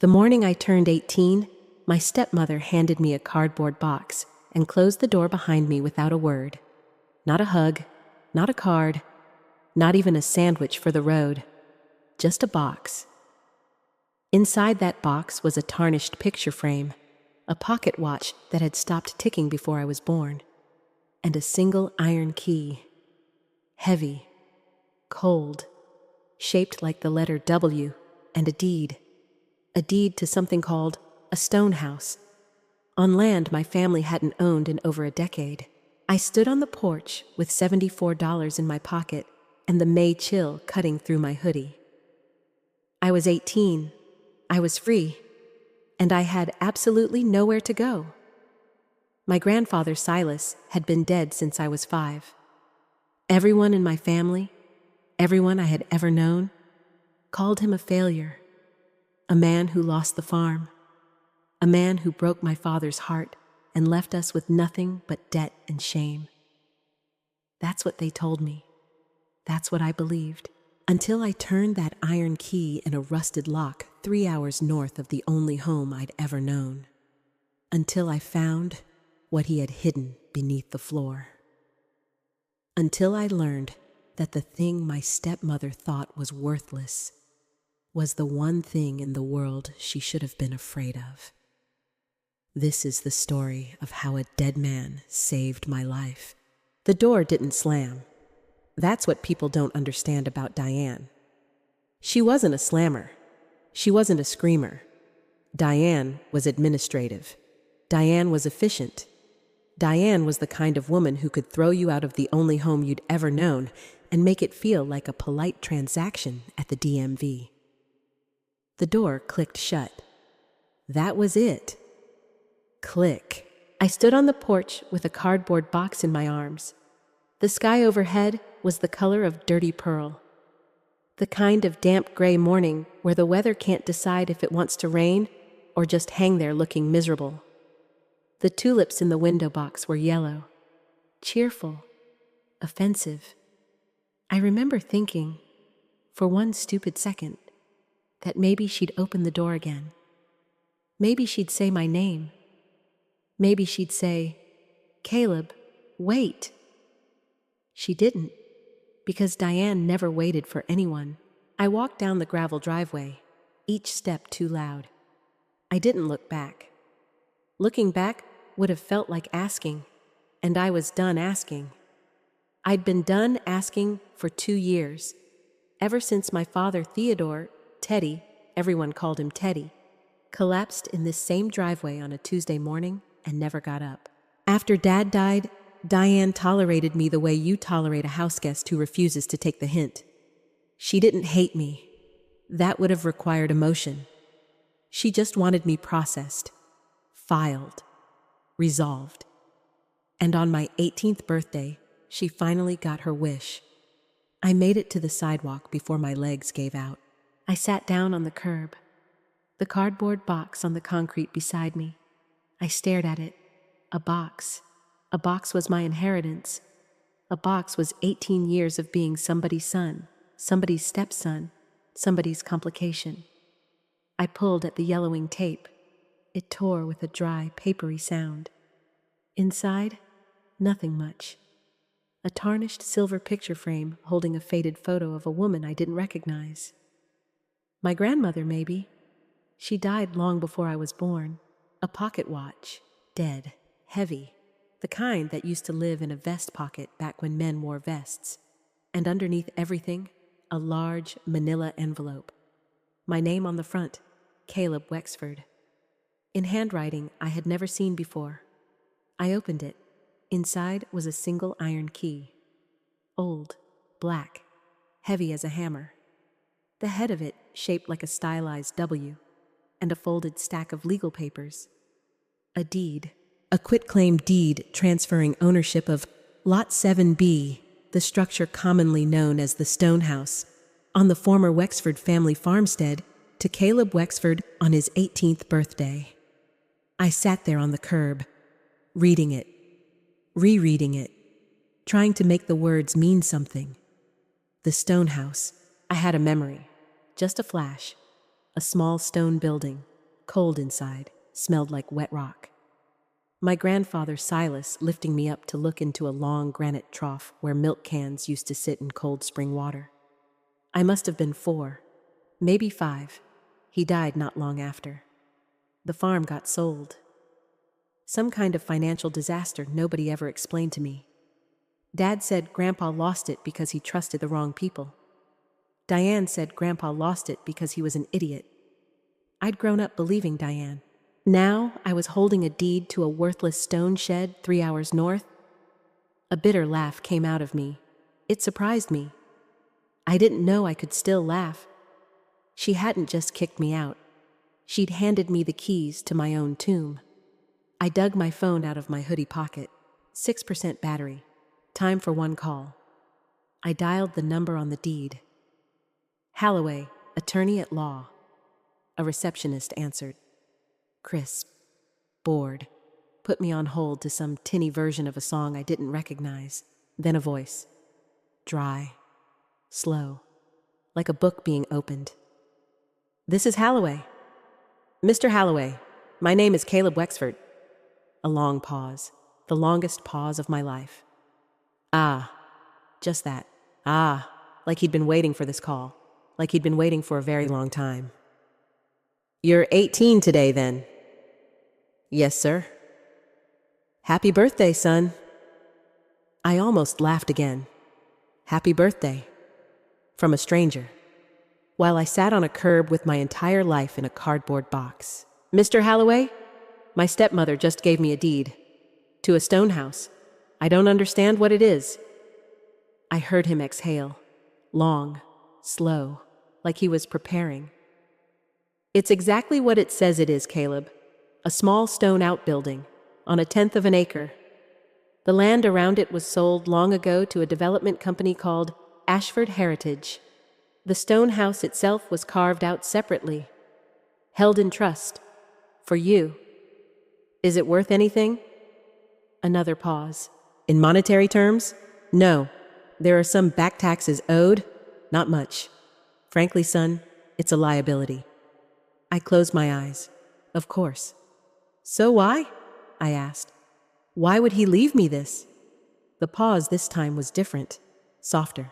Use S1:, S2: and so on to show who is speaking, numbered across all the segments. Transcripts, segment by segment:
S1: The morning I turned 18, my stepmother handed me a cardboard box and closed the door behind me without a word. Not a hug, not a card, not even a sandwich for the road. Just a box. Inside that box was a tarnished picture frame, a pocket watch that had stopped ticking before I was born, and a single iron key. Heavy, cold, shaped like the letter W, and a deed. A deed to something called a stone house, on land my family hadn't owned in over a decade. I stood on the porch with $74 in my pocket and the May chill cutting through my hoodie. I was 18, I was free, and I had absolutely nowhere to go. My grandfather Silas had been dead since I was 5. Everyone in my family, everyone I had ever known, called him a failure. A man who lost the farm. A man who broke my father's heart and left us with nothing but debt and shame. That's what they told me. That's what I believed. Until I turned that iron key in a rusted lock 3 hours north of the only home I'd ever known. Until I found what he had hidden beneath the floor. Until I learned that the thing my stepmother thought was worthless was the one thing in the world she should have been afraid of. This is the story of how a dead man saved my life. The door didn't slam. That's what people don't understand about Diane. She wasn't a slammer. She wasn't a screamer. Diane was administrative. Diane was efficient. Diane was the kind of woman who could throw you out of the only home you'd ever known and make it feel like a polite transaction at the DMV. The door clicked shut. That was it. Click. I stood on the porch with a cardboard box in my arms. The sky overhead was the color of dirty pearl. The kind of damp gray morning where the weather can't decide if it wants to rain or just hang there looking miserable. The tulips in the window box were yellow, cheerful, offensive. I remember thinking, for one stupid second, that maybe she'd open the door again. Maybe she'd say my name. Maybe she'd say, "Caleb, wait." She didn't, because Diane never waited for anyone. I walked down the gravel driveway, each step too loud. I didn't look back. Looking back would have felt like asking, and I was done asking. I'd been done asking for 2 years, ever since my father Theodore, Teddy, everyone called him Teddy, collapsed in this same driveway on a Tuesday morning and never got up. After Dad died, Diane tolerated me the way you tolerate a house guest who refuses to take the hint. She didn't hate me. That would have required emotion. She just wanted me processed, filed, resolved. And on my 18th birthday, she finally got her wish. I made it to the sidewalk before my legs gave out. I sat down on the curb, the cardboard box on the concrete beside me. I stared at it. A box. A box was my inheritance. A box was 18 years of being somebody's son, somebody's stepson, somebody's complication. I pulled at the yellowing tape. It tore with a dry, papery sound. Inside, nothing much. A tarnished silver picture frame holding a faded photo of a woman I didn't recognize. My grandmother, maybe. She died long before I was born. A pocket watch, dead, heavy, the kind that used to live in a vest pocket back when men wore vests. And underneath everything, a large manila envelope. My name on the front, Caleb Wexford. In handwriting I had never seen before. I opened it. Inside was a single iron key. Old, black, heavy as a hammer. The head of it shaped like a stylized W, and a folded stack of legal papers. A deed. A quitclaim deed transferring ownership of Lot 7B, the structure commonly known as the Stone House, on the former Wexford family farmstead, to Caleb Wexford on his 18th birthday. I sat there on the curb, reading it, rereading it, trying to make the words mean something. The Stone House. I had a memory, just a flash. A small stone building, cold inside, smelled like wet rock. My grandfather Silas lifting me up to look into a long granite trough where milk cans used to sit in cold spring water. I must have been 4, maybe 5. He died not long after. The farm got sold. Some kind of financial disaster nobody ever explained to me. Dad said Grandpa lost it because he trusted the wrong people. Diane said Grandpa lost it because he was an idiot. I'd grown up believing Diane. Now I was holding a deed to a worthless stone shed 3 hours north. A bitter laugh came out of me. It surprised me. I didn't know I could still laugh. She hadn't just kicked me out. She'd handed me the keys to my own tomb. I dug my phone out of my hoodie pocket. 6% battery. Time for one call. I dialed the number on the deed. Halloway, attorney at law. A receptionist answered. Crisp. Bored. Put me on hold to some tinny version of a song I didn't recognize. Then a voice. Dry. Slow. Like a book being opened. This is Halloway. Mr. Halloway, my name is Caleb Wexford. A long pause. The longest pause of my life. Ah. Just that. Ah. Like he'd been waiting for this call. Like he'd been waiting for a very long time. You're 18 today, then? Yes, sir. Happy birthday, son. I almost laughed again. Happy birthday. From a stranger. While I sat on a curb with my entire life in a cardboard box. Mr. Halloway, my stepmother just gave me a deed. To a stone house. I don't understand what it is. I heard him exhale. Long. Slow. Like he was preparing. It's exactly what it says it is, Caleb. A small stone outbuilding, on 1/10 of an acre. The land around it was sold long ago to a development company called Ashford Heritage. The stone house itself was carved out separately, held in trust, for you. Is it worth anything? Another pause. In monetary terms? No. There are some back taxes owed, not much. Frankly, son, it's a liability. I closed my eyes. Of course. So why? I asked. Why would he leave me this? The pause this time was different, softer.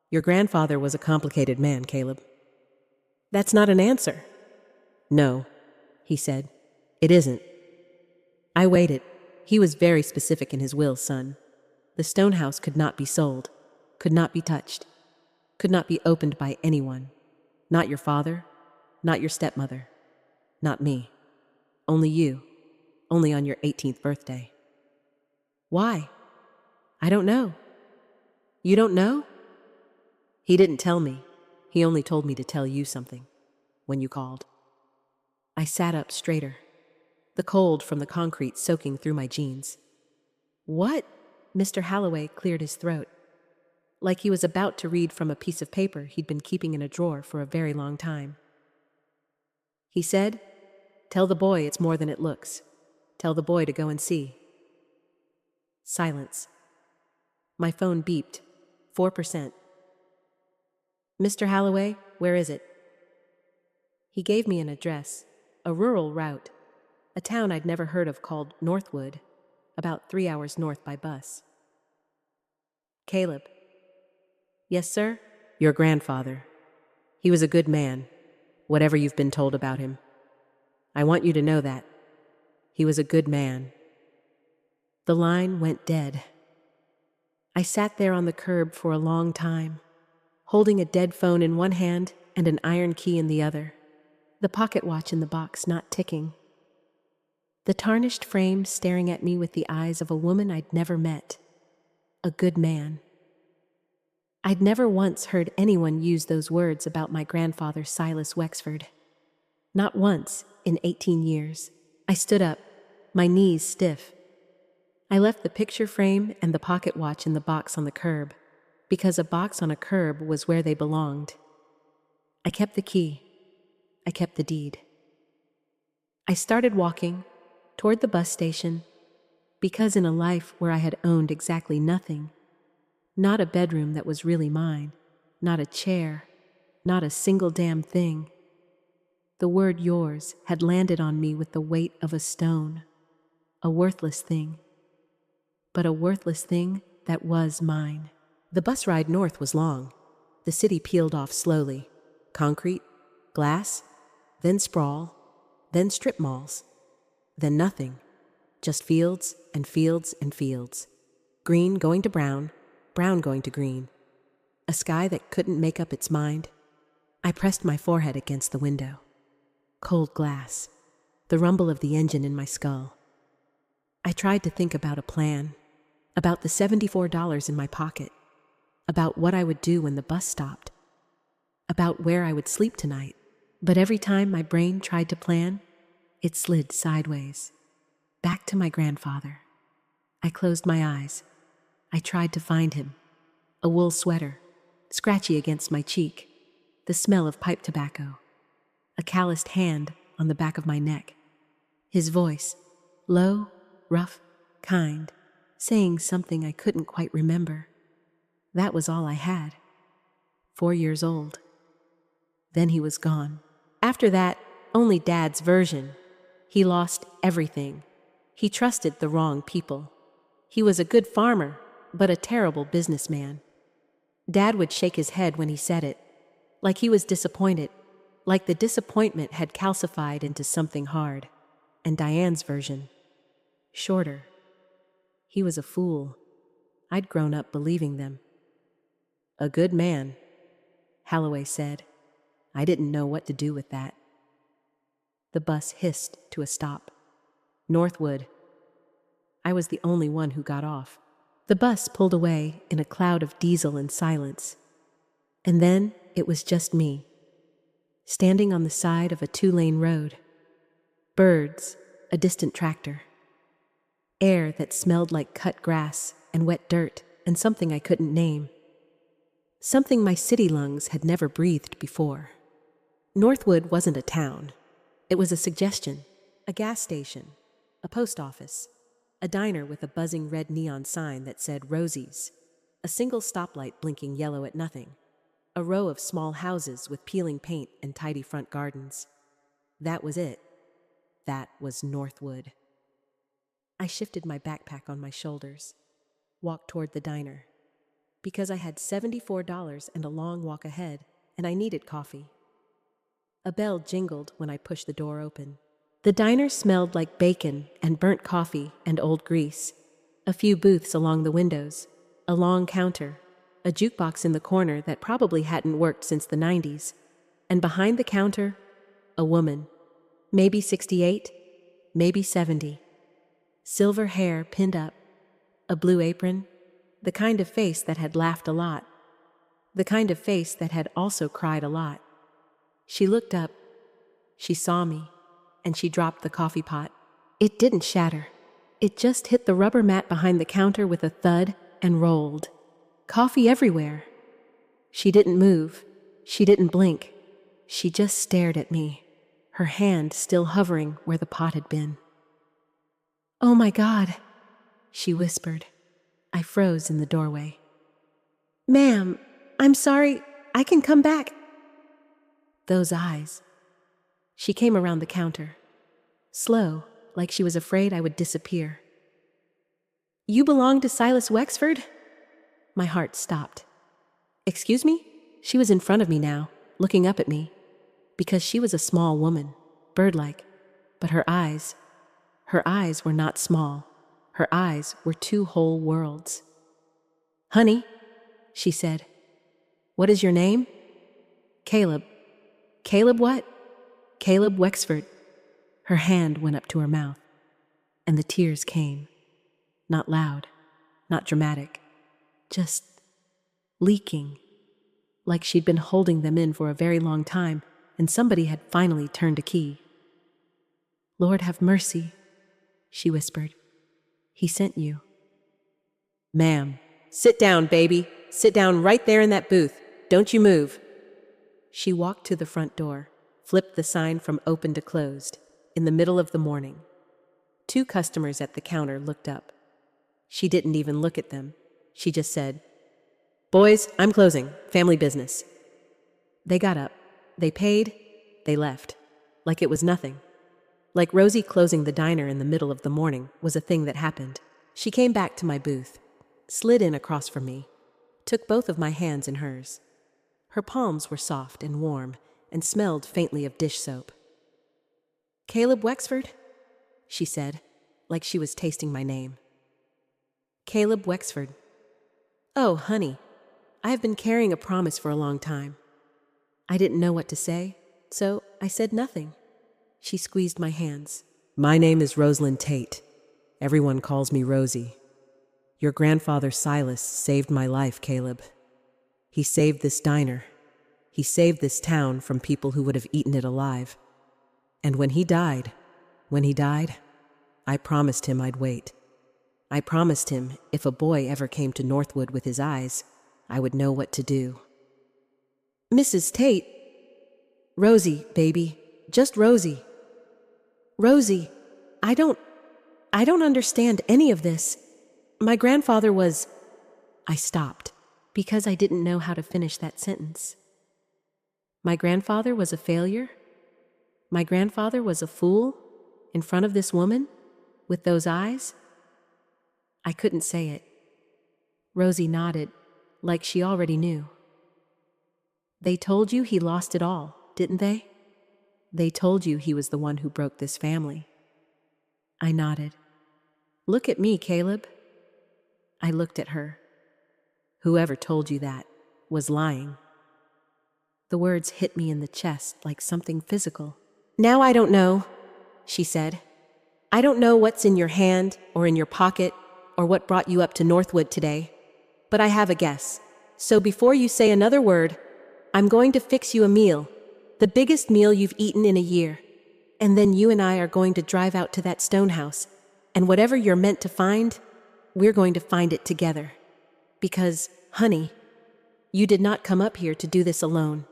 S1: Your grandfather was a complicated man, Caleb. That's not an answer. No, he said. It isn't. I waited. He was very specific in his will, son. The stone house could not be sold, could not be touched, could not be opened by anyone. Not your father, not your stepmother, not me. Only you, only on your 18th birthday. Why? I don't know. You don't know? He didn't tell me. He only told me to tell you something, when you called. I sat up straighter, the cold from the concrete soaking through my jeans. What? Mr. Halloway cleared his throat, like he was about to read from a piece of paper he'd been keeping in a drawer for a very long time. He said, "Tell the boy it's more than it looks. Tell the boy to go and see." Silence. My phone beeped. 4%. Mr. Halloway, where is it? He gave me an address, a rural route, a town I'd never heard of called Northwood, about 3 hours north by bus. Caleb. Yes, sir? Your grandfather. He was a good man, whatever you've been told about him. I want you to know that. He was a good man. The line went dead. I sat there on the curb for a long time, holding a dead phone in one hand and an iron key in the other, the pocket watch in the box not ticking. The tarnished frame staring at me with the eyes of a woman I'd never met. A good man. I'd never once heard anyone use those words about my grandfather Silas Wexford. Not once in 18 years. I stood up, my knees stiff. I left the picture frame and the pocket watch in the box on the curb, because a box on a curb was where they belonged. I kept the key. I kept the deed. I started walking toward the bus station, because in a life where I had owned exactly nothing, not a bedroom that was really mine, not a chair, not a single damn thing, The word yours had landed on me with the weight of a stone. A worthless thing. But a worthless thing that was mine. The bus ride north was long. The city peeled off slowly. Concrete, glass, then sprawl, then strip malls, then nothing. Just fields and fields and fields. Green going to brown, brown going to green. A sky that couldn't make up its mind. I pressed my forehead against the window. Cold glass. The rumble of the engine in my skull. I tried to think about a plan. About the $74 in my pocket. About what I would do when the bus stopped. About where I would sleep tonight. But every time my brain tried to plan, it slid sideways. Back to my grandfather. I closed my eyes. I tried to find him. A wool sweater, scratchy against my cheek. The smell of pipe tobacco. A calloused hand on the back of my neck. His voice, low, rough, kind, saying something I couldn't quite remember. That was all I had. 4 years old. Then he was gone. After that, only Dad's version. He lost everything. He trusted the wrong people. He was a good farmer, but a terrible businessman. Dad would shake his head when he said it, like he was disappointed, like the disappointment had calcified into something hard. And Diane's version, shorter. He was a fool. I'd grown up believing them. A good man, Holloway said. I didn't know what to do with that. The bus hissed to a stop. Northwood. I was the only one who got off. The bus pulled away in a cloud of diesel and silence. And then it was just me, standing on the side of a 2-lane road. Birds, a distant tractor. Air that smelled like cut grass and wet dirt and something I couldn't name. Something my city lungs had never breathed before. Northwood wasn't a town. It was a suggestion, a gas station, a post office, a diner with a buzzing red neon sign that said Rosie's, a single stoplight blinking yellow at nothing, a row of small houses with peeling paint and tidy front gardens. That was it. That was Northwood. I shifted my backpack on my shoulders, walked toward the diner, because I had $74 and a long walk ahead, and I needed coffee. A bell jingled when I pushed the door open. The diner smelled like bacon and burnt coffee and old grease. A few booths along the windows, a long counter, a jukebox in the corner that probably hadn't worked since the 90s, and behind the counter, a woman, maybe 68, maybe 70. Silver hair pinned up, a blue apron, the kind of face that had laughed a lot, the kind of face that had also cried a lot. She looked up, she saw me, and she dropped the coffee pot. It didn't shatter. It just hit the rubber mat behind the counter with a thud and rolled. Coffee everywhere. She didn't move. She didn't blink. She just stared at me, her hand still hovering where the pot had been. "Oh my God," she whispered. I froze in the doorway. "Ma'am, I'm sorry, I can come back." Those eyes. She came around the counter, slow, like she was afraid I would disappear. "You belong to Silas Wexford?" My heart stopped. "Excuse me?" She was in front of me now, looking up at me, because she was a small woman, bird-like, but her eyes were not small. Her eyes were 2 whole worlds. "Honey," she said, "what is your name?" "Caleb." "Caleb what?" "Caleb Wexford." Her hand went up to her mouth, and the tears came. Not loud, not dramatic, just leaking, like she'd been holding them in for a very long time, and somebody had finally turned a key. "Lord have mercy," she whispered. "He sent you." "Ma'am, sit down, baby. Sit down right there in that booth. Don't you move." She walked to the front door, flipped the sign from open to closed, in the middle of the morning. 2 customers at the counter looked up. She didn't even look at them. She just said, "Boys, I'm closing. Family business." They got up. They paid. They left. like it was nothing. Like Rosie closing the diner in the middle of the morning was a thing that happened. She came back to my booth, slid in across from me, took both of my hands in hers. Her palms were soft and warm and smelled faintly of dish soap. "Caleb Wexford?" she said, like she was tasting my name. "Caleb Wexford. Oh, honey, I have been carrying a promise for a long time." I didn't know what to say, so I said nothing. She squeezed my hands. "My name is Rosalind Tate. Everyone calls me Rosie. Your grandfather Silas saved my life, Caleb. He saved this diner. He saved this town from people who would have eaten it alive. And when he died, I promised him I'd wait. I promised him if a boy ever came to Northwood with his eyes, I would know what to do." "Mrs. Tate." "Rosie, baby, just Rosie." "Rosie, I don't understand any of this. My grandfather was—" I stopped because I didn't know how to finish that sentence. My grandfather was a failure? My grandfather was a fool in front of this woman with those eyes? I couldn't say it. Rosie nodded, like she already knew. "They told you he lost it all, didn't they? They told you he was the one who broke this family." I nodded. "Look at me, Caleb." I looked at her. "Whoever told you that was lying." The words hit me in the chest like something physical. "Now I don't know," she said. "I don't know what's in your hand or in your pocket or what brought you up to Northwood today, but I have a guess. So before you say another word, I'm going to fix you a meal, the biggest meal you've eaten in a year. And then you and I are going to drive out to that stone house, and whatever you're meant to find, we're going to find it together. Because, honey, you did not come up here to do this alone."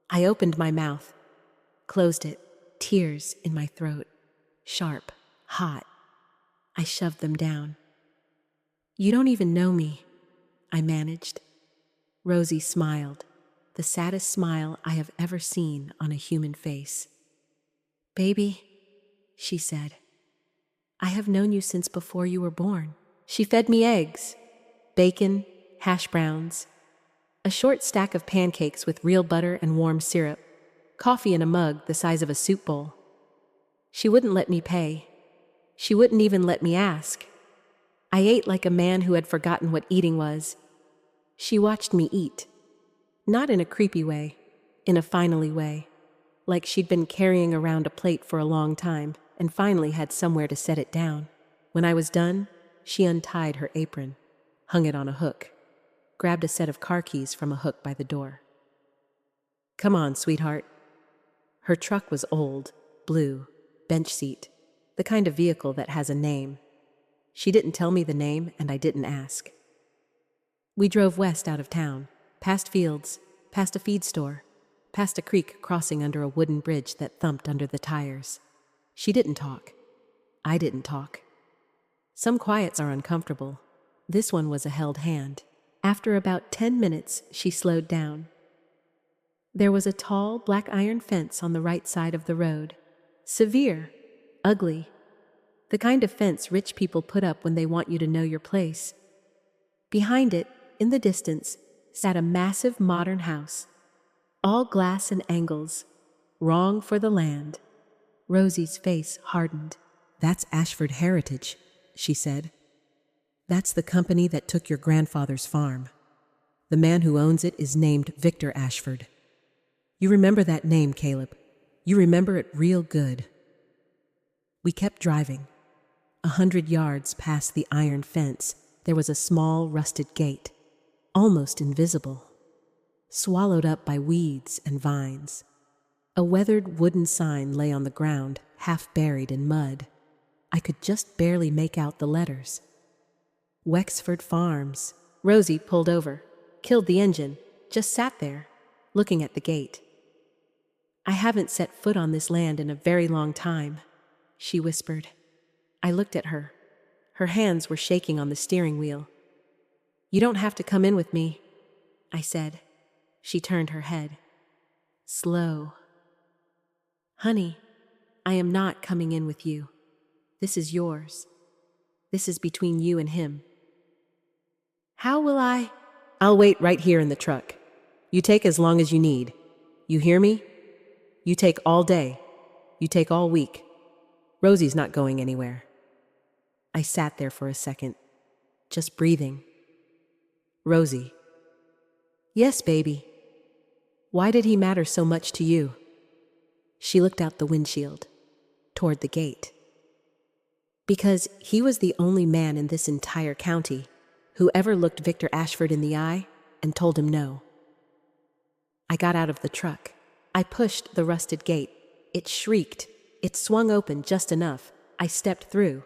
S1: I opened my mouth, closed it, tears in my throat, sharp, hot. I shoved them down. "You don't even know me," I managed. Rosie smiled, the saddest smile I have ever seen on a human face. "Baby," she said, "I have known you since before you were born." She fed me eggs, bacon, hash browns, a short stack of pancakes with real butter and warm syrup, coffee in a mug the size of a soup bowl. She wouldn't let me pay. She wouldn't even let me ask. I ate like a man who had forgotten what eating was. She watched me eat, not in a creepy way, in a finally way, like she'd been carrying around a plate for a long time and finally had somewhere to set it down. When I was done, she untied her apron, hung it on a hook, grabbed a set of car keys from a hook by the door. "Come on, sweetheart." Her truck was old, blue, bench seat, the kind of vehicle that has a name. She didn't tell me the name, and I didn't ask. We drove west out of town, past fields, past a feed store, past a creek crossing under a wooden bridge that thumped under the tires. She didn't talk. I didn't talk. Some quiets are uncomfortable. This one was a held hand. After about 10 minutes, she slowed down. There was a tall, black iron fence on the right side of the road. Severe, ugly, the kind of fence rich people put up when they want you to know your place. Behind it, in the distance, sat a massive modern house, all glass and angles, wrong for the land. Rosie's face hardened. "That's Ashford Heritage," she said. "That's the company that took your grandfather's farm. The man who owns it is named Victor Ashford. You remember that name, Caleb. You remember it real good." We kept driving. 100 yards past the iron fence, there was a small rusted gate, almost invisible, swallowed up by weeds and vines. A weathered wooden sign lay on the ground, half buried in mud. I could just barely make out the letters. Wexford Farms. Rosie pulled over, killed the engine, just sat there, looking at the gate. "I haven't set foot on this land in a very long time," she whispered. I looked at her. Her hands were shaking on the steering wheel. "You don't have to come in with me," I said. She turned her head. Slow. Honey, I am not coming in with you. This is yours. This is between you and him. How will I? I'll wait right here in the truck. You take as long as you need. You hear me? You take all day. You take all week. Rosie's not going anywhere. I sat there for a second, just breathing. Rosie. Yes, baby. Why did he matter so much to you? She looked out the windshield, toward the gate. Because he was the only man in this entire county who ever looked Victor Ashford in the eye and told him no. I got out of the truck. I pushed the rusted gate. It shrieked. It swung open just enough. I stepped through.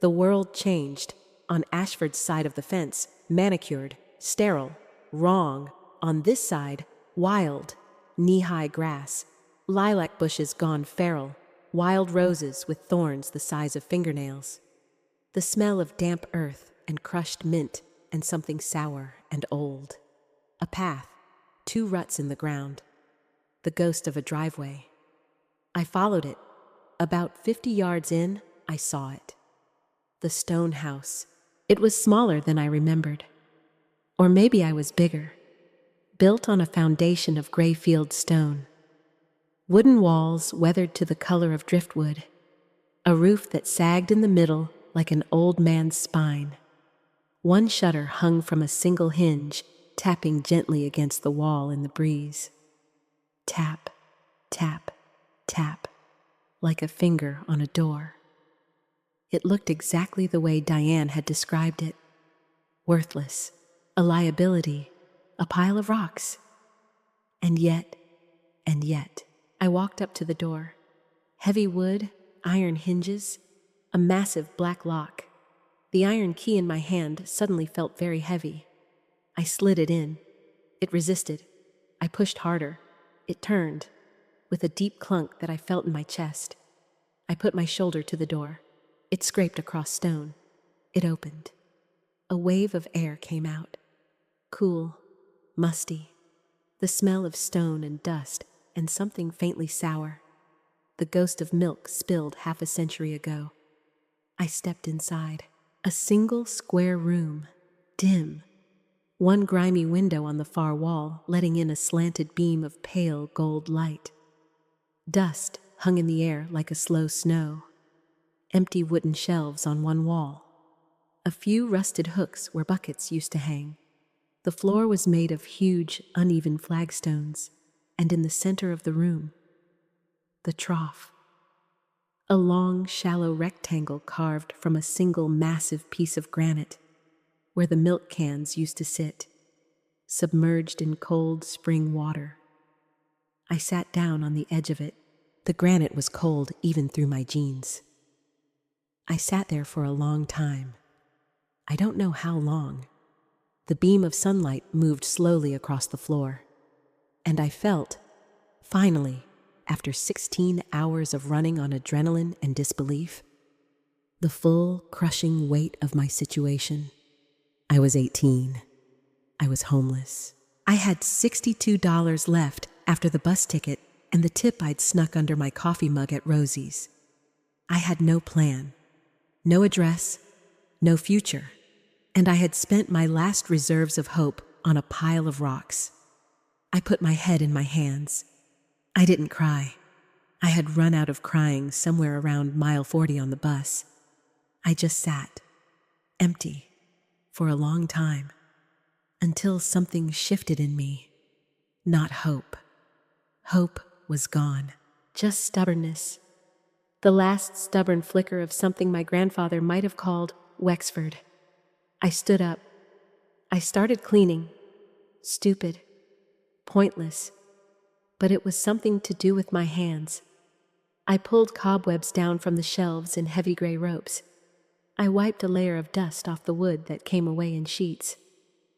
S1: The world changed. On Ashford's side of the fence, manicured, sterile, wrong. On this side, wild, knee-high grass, lilac bushes gone feral, wild roses with thorns the size of fingernails. The smell of damp earth and crushed mint and something sour and old. A path, 2 ruts in the ground. The ghost of a driveway. I followed it. About 50 yards in, I saw it. The stone house. It was smaller than I remembered. Or maybe I was bigger. Built on a foundation of gray field stone. Wooden walls weathered to the color of driftwood. A roof that sagged in the middle like an old man's spine. One shutter hung from a single hinge, tapping gently against the wall in the breeze. Tap, tap, tap, like a finger on a door. It looked exactly the way Diane had described it. Worthless, a liability, a pile of rocks. And yet, I walked up to the door. Heavy wood, iron hinges, a massive black lock. The iron key in my hand suddenly felt very heavy. I slid it in. It resisted. I pushed harder. It turned, with a deep clunk that I felt in my chest. I put my shoulder to the door. It scraped across stone. It opened. A wave of air came out. Cool, musty. The smell of stone and dust and something faintly sour. The ghost of milk spilled half a century ago. I stepped inside. A single square room, dim. One grimy window on the far wall letting in a slanted beam of pale gold light. Dust hung in the air like a slow snow. Empty wooden shelves on one wall. A few rusted hooks where buckets used to hang. The floor was made of huge, uneven flagstones, and in the center of the room, the trough. A long, shallow rectangle carved from a single massive piece of granite, where the milk cans used to sit, submerged in cold spring water. I sat down on the edge of it. The granite was cold even through my jeans. I sat there for a long time. I don't know how long. The beam of sunlight moved slowly across the floor, and I felt, finally, after 16 hours of running on adrenaline and disbelief, the full, crushing weight of my situation. I was 18. I was homeless. I had $62 left after the bus ticket and the tip I'd snuck under my coffee mug at Rosie's. I had no plan, no address, no future, and I had spent my last reserves of hope on a pile of rocks. I put my head in my hands. I didn't cry. I had run out of crying somewhere around mile 40 on the bus. I just sat, empty, for a long time, until something shifted in me. Not hope. Hope was gone. Just stubbornness. The last stubborn flicker of something my grandfather might have called Wexford. I stood up. I started cleaning. Stupid. Pointless. But it was something to do with my hands. I pulled cobwebs down from the shelves in heavy gray ropes. I wiped a layer of dust off the wood that came away in sheets.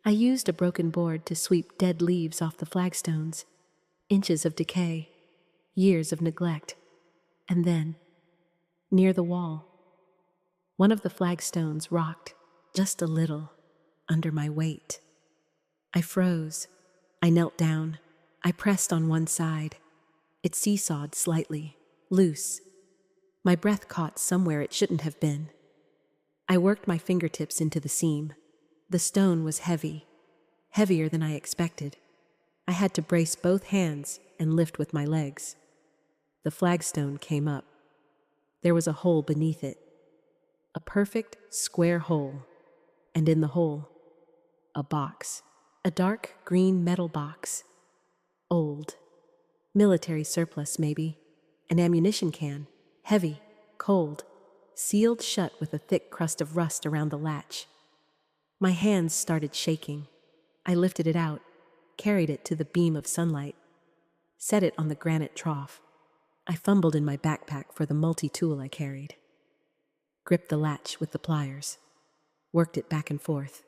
S1: I used a broken board to sweep dead leaves off the flagstones. Inches of decay. Years of neglect. And then, near the wall, one of the flagstones rocked just a little under my weight. I froze. I knelt down. I pressed on one side. It seesawed slightly. loose. My breath caught somewhere it shouldn't have been. I worked my fingertips into the seam. The stone was heavy, heavier than I expected. I had to brace both hands and lift with my legs. The flagstone came up. There was a hole beneath it, a perfect square hole, and in the hole, a box, a dark green metal box. Old, military surplus maybe, an ammunition can, heavy, cold, sealed shut with a thick crust of rust around the latch. My hands started shaking. I lifted it out, carried it to the beam of sunlight, set it on the granite trough. I fumbled in my backpack for the multi-tool I carried, gripped the latch with the pliers, worked it back and forth.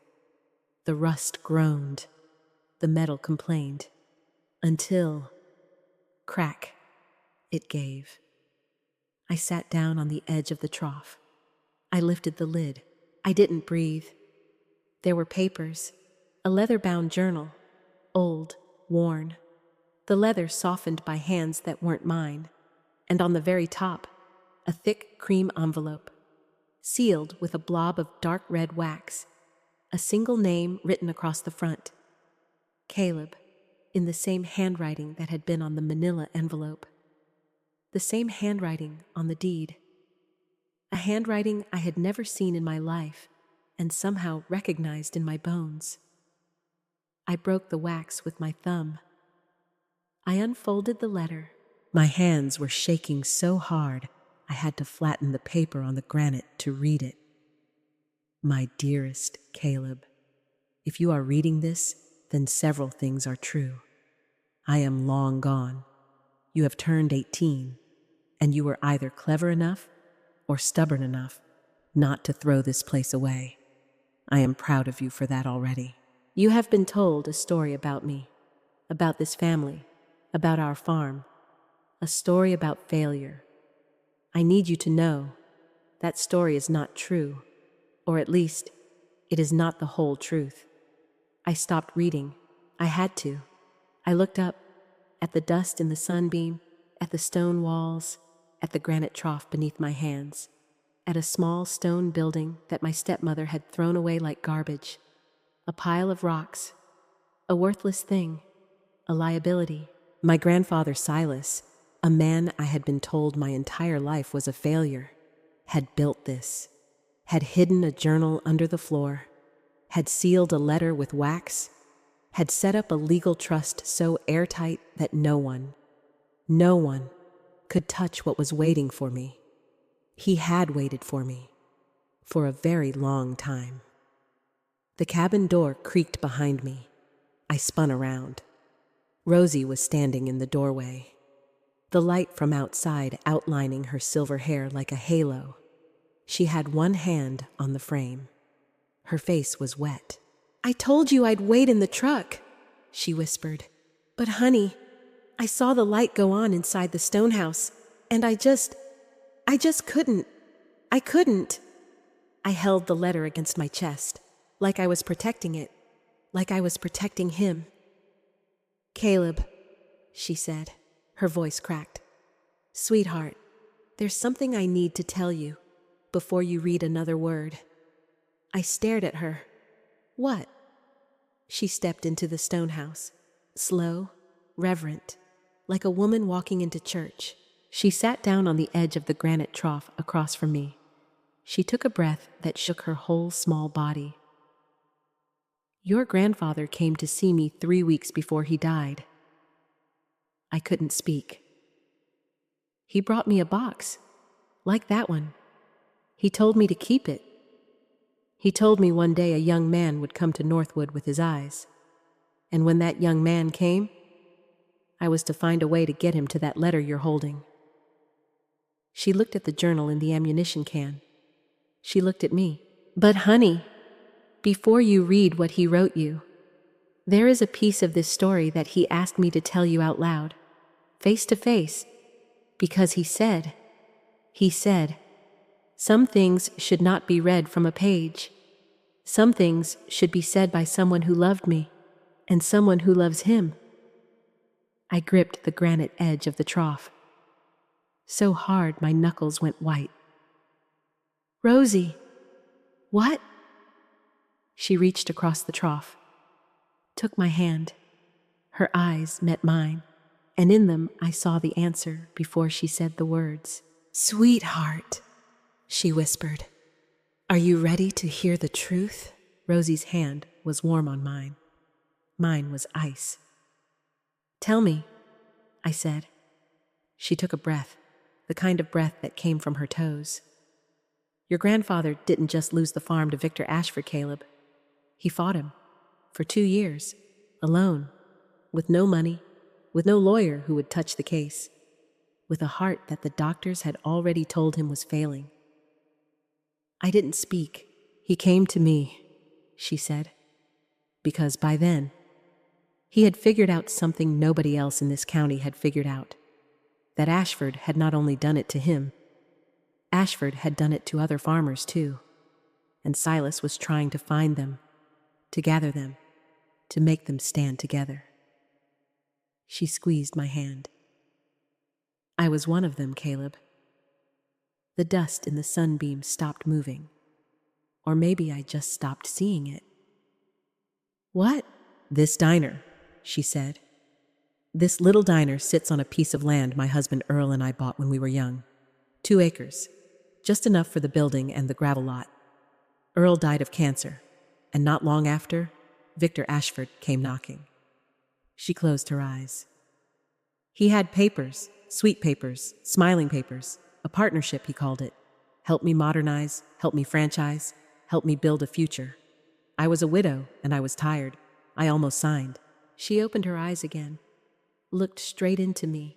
S1: The rust groaned, the metal complained, until, crack, it gave. I sat down on the edge of the trough. I lifted the lid. I didn't breathe. There were papers, a leather-bound journal, old, worn, the leather softened by hands that weren't mine, and on the very top, a thick cream envelope, sealed with a blob of dark red wax, a single name written across the front, Caleb, in the same handwriting that had been on the manila envelope, the same handwriting on the deed, a handwriting I had never seen in my life and somehow recognized in my bones. I broke the wax with my thumb. I unfolded the letter. My hands were shaking so hard I had to flatten the paper on the granite to read it. My dearest Caleb, if you are reading this, then several things are true. I am long gone. You have turned 18, and you were either clever enough or stubborn enough not to throw this place away. I am proud of you for that already. You have been told a story about me, about this family, about our farm, a story about failure. I need you to know that story is not true, or at least, it is not the whole truth. I stopped reading. I had to. I looked up, at the dust in the sunbeam, at the stone walls, at the granite trough beneath my hands, at a small stone building that my stepmother had thrown away like garbage, a pile of rocks, a worthless thing, a liability. My grandfather Silas, a man I had been told my entire life was a failure, had built this, had hidden a journal under the floor, had sealed a letter with wax, had set up a legal trust so airtight that no one could touch what was waiting for me. He had waited for me for a very long time. The cabin door creaked behind me. I spun around. Rosie was standing in the doorway, the light from outside outlining her silver hair like a halo. She had one hand on the frame. Her face was wet. "I told you I'd wait in the truck," she whispered. "But honey, I saw the light go on inside the stone house, and I just couldn't. I couldn't." I held the letter against my chest, like I was protecting it, like I was protecting him. "Caleb," she said, her voice cracked. "Sweetheart, there's something I need to tell you before you read another word." I stared at her. "What?" She stepped into the stone house, slow, reverent, like a woman walking into church. She sat down on the edge of the granite trough across from me. She took a breath that shook her whole small body. "Your grandfather came to see me 3 weeks before he died." I couldn't speak. "He brought me a box, like that one. He told me to keep it. He told me one day a young man would come to Northwood with his eyes. And when that young man came, I was to find a way to get him to that letter you're holding." She looked at the journal in the ammunition can. She looked at me. "But honey, before you read what he wrote you, there is a piece of this story that he asked me to tell you out loud, face to face, because he said, some things should not be read from a page. Some things should be said by someone who loved me, and someone who loves him." I gripped the granite edge of the trough. so hard my knuckles went white. "Rosie, what?" She reached across the trough, took my hand. Her eyes met mine, and in them I saw the answer before she said the words. "Sweetheart," she whispered. "Are you ready to hear the truth?" Rosie's hand was warm on mine. Mine was ice. "Tell me," I said. She took a breath, the kind of breath that came from her toes. "Your grandfather didn't just lose the farm to Victor Ashford, Caleb. He fought him. For 2 years. Alone. With no money. With no lawyer who would touch the case. With a heart that the doctors had already told him was failing." I didn't speak. "He came to me," she said, "because by then, he had figured out something nobody else in this county had figured out. That Ashford had not only done it to him, Ashford had done it to other farmers too. And Silas was trying to find them, to gather them, to make them stand together." She squeezed my hand. "I was one of them, Caleb." The dust in the sunbeam stopped moving. Or maybe I just stopped seeing it. "What?" "This diner," she said. "This little diner sits on a piece of land my husband Earl and I bought when we were young. 2 acres. Just enough for the building and the gravel lot. Earl died of cancer, and not long after, Victor Ashford came knocking." She closed her eyes. "He had papers, sweet papers, smiling papers, a partnership, he called it. Help me modernize, help me franchise, help me build a future. I was a widow, and I was tired. I almost signed." She opened her eyes again, looked straight into me.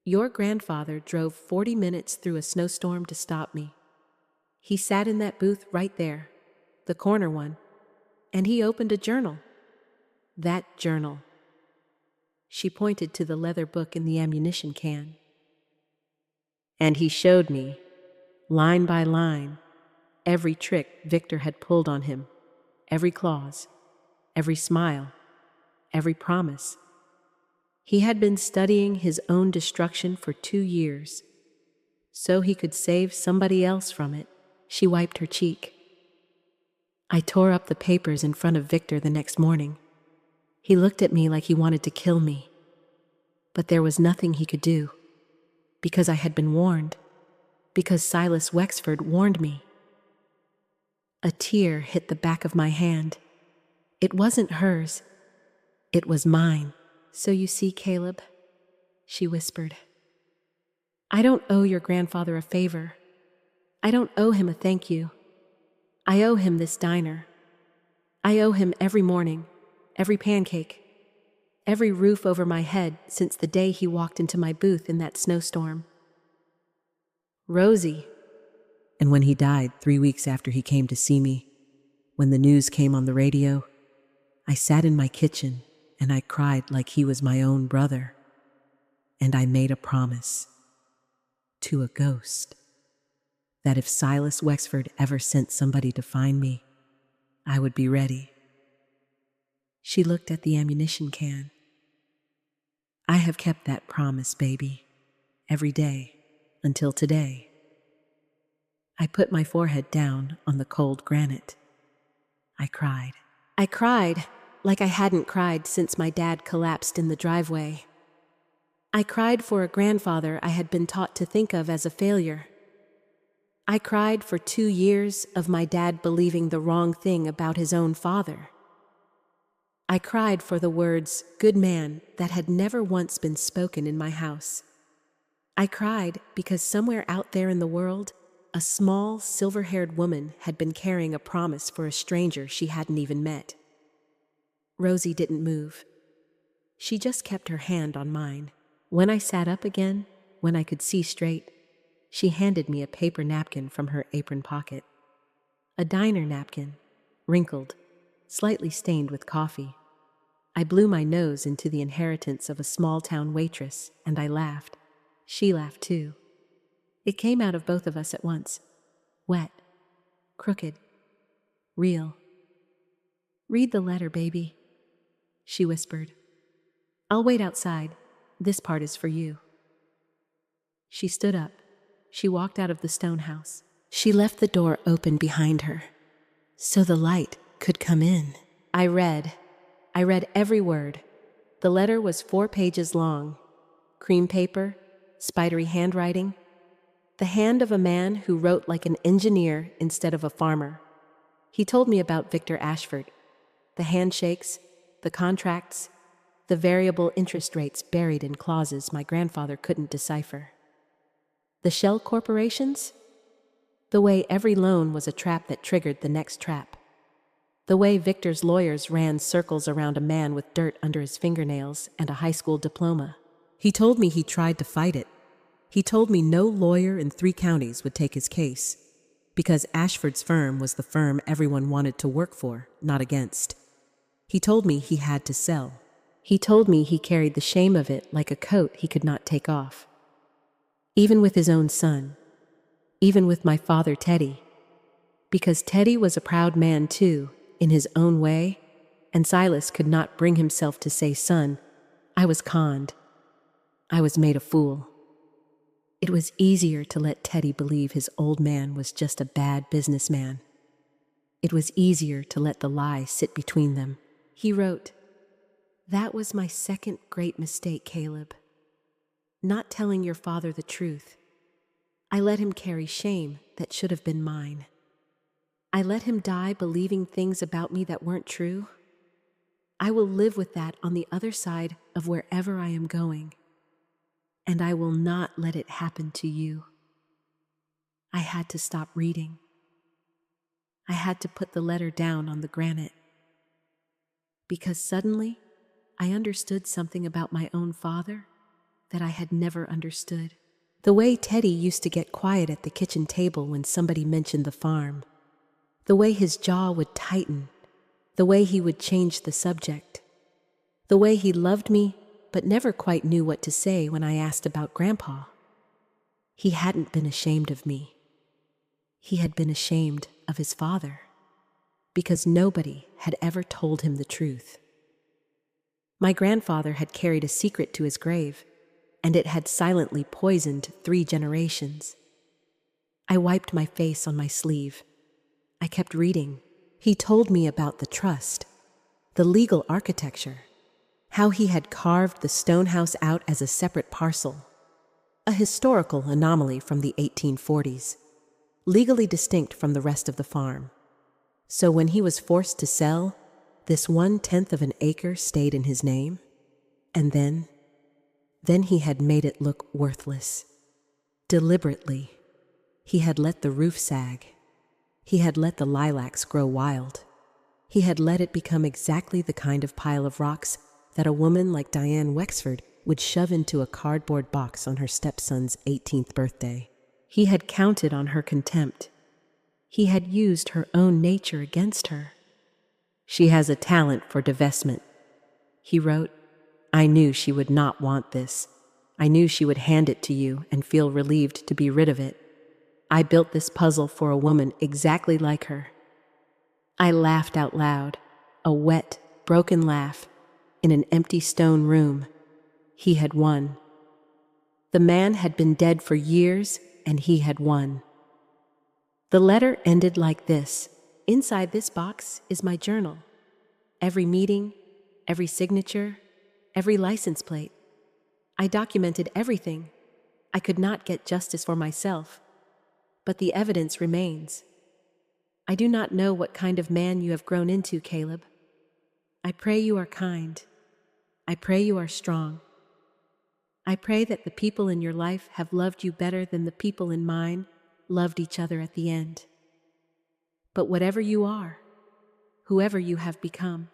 S1: "Your grandfather drove 40 minutes through a snowstorm to stop me. He sat in that booth right there, the corner one, and he opened a journal. That journal." She pointed to the leather book in the ammunition can. "And he showed me, line by line, every trick Victor had pulled on him, every clause, every smile, every promise. He had been studying his own destruction for 2 years, so he could save somebody else from it." She wiped her cheek. "I tore up the papers in front of Victor the next morning. He looked at me like he wanted to kill me. But there was nothing he could do, because I had been warned, because Silas Wexford warned me." A tear hit the back of my hand. It wasn't hers. It was mine. "So you see, Caleb," she whispered, "I don't owe your grandfather a favor. I don't owe him a thank you. I owe him this diner. I owe him every morning, every pancake, every roof over my head since the day he walked into my booth in that snowstorm. Rosie." And when he died 3 weeks after he came to see me, when the news came on the radio, I sat in my kitchen and I cried like he was my own brother. And I made a promise to a ghost that if Silas Wexford ever sent somebody to find me, I would be ready. She looked at the ammunition can. "I have kept that promise, baby, every day until today." I put my forehead down on the cold granite. I cried. I cried like I hadn't cried since my dad collapsed in the driveway. I cried for a grandfather I had been taught to think of as a failure. I cried for 2 years of my dad believing the wrong thing about his own father. I cried for the words, "good man," that had never once been spoken in my house. I cried because somewhere out there in the world, a small, silver-haired woman had been carrying a promise for a stranger she hadn't even met. Rosie didn't move. She just kept her hand on mine. When I sat up again, when I could see straight, she handed me a paper napkin from her apron pocket. A diner napkin, wrinkled, slightly stained with coffee. I blew my nose into the inheritance of a small-town waitress, and I laughed. She laughed too. It came out of both of us at once. Wet, crooked, real. "Read the letter, baby," she whispered. "I'll wait outside. This part is for you." She stood up. She walked out of the stone house. She left the door open behind her, so the light could come in. I read every word. The letter was 4 pages long. Cream paper, spidery handwriting. The hand of a man who wrote like an engineer instead of a farmer. He told me about Victor Ashford, the handshakes, the contracts, the variable interest rates buried in clauses my grandfather couldn't decipher. The shell corporations? The way every loan was a trap that triggered the next trap. The way Victor's lawyers ran circles around a man with dirt under his fingernails and a high school diploma. He told me he tried to fight it. He told me no lawyer in 3 counties would take his case, because Ashford's firm was the firm everyone wanted to work for, not against. He told me he had to sell. He told me he carried the shame of it like a coat he could not take off. Even with his own son. Even with my father, Teddy. Because Teddy was a proud man too, in his own way, and Silas could not bring himself to say, "Son, I was conned. I was made a fool." It was easier to let Teddy believe his old man was just a bad businessman. It was easier to let the lie sit between them. He wrote, "That was my second great mistake, Caleb. Not telling your father the truth. I let him carry shame that should have been mine. I let him die believing things about me that weren't true. I will live with that on the other side of wherever I am going. And I will not let it happen to you." I had to stop reading. I had to put the letter down on the granite. Because suddenly, I understood something about my own father that I had never understood. The way Teddy used to get quiet at the kitchen table when somebody mentioned the farm. The way his jaw would tighten. The way he would change the subject. The way he loved me but never quite knew what to say when I asked about Grandpa. He hadn't been ashamed of me. He had been ashamed of his father, because nobody had ever told him the truth. My grandfather had carried a secret to his grave, and it had silently poisoned 3 generations. I wiped my face on my sleeve. I kept reading. He told me about the trust, the legal architecture, how he had carved the stone house out as a separate parcel, a historical anomaly from the 1840s, legally distinct from the rest of the farm. So when he was forced to sell, this 1/10 of an acre stayed in his name, and then he had made it look worthless. Deliberately, he had let the roof sag. He had let the lilacs grow wild. He had let it become exactly the kind of pile of rocks that a woman like Diane Wexford would shove into a cardboard box on her stepson's 18th birthday. He had counted on her contempt. He had used her own nature against her. "She has a talent for divestment," he wrote. "I knew she would not want this. I knew she would hand it to you and feel relieved to be rid of it. I built this puzzle for a woman exactly like her." I laughed out loud, a wet, broken laugh, in an empty stone room. He had won. The man had been dead for years, and he had won. The letter ended like this. "Inside this box is my journal. Every meeting, every signature, every license plate. I documented everything. I could not get justice for myself, but the evidence remains. I do not know what kind of man you have grown into, Caleb. I pray you are kind. I pray you are strong. I pray that the people in your life have loved you better than the people in mine loved each other at the end. But whatever you are, whoever you have become,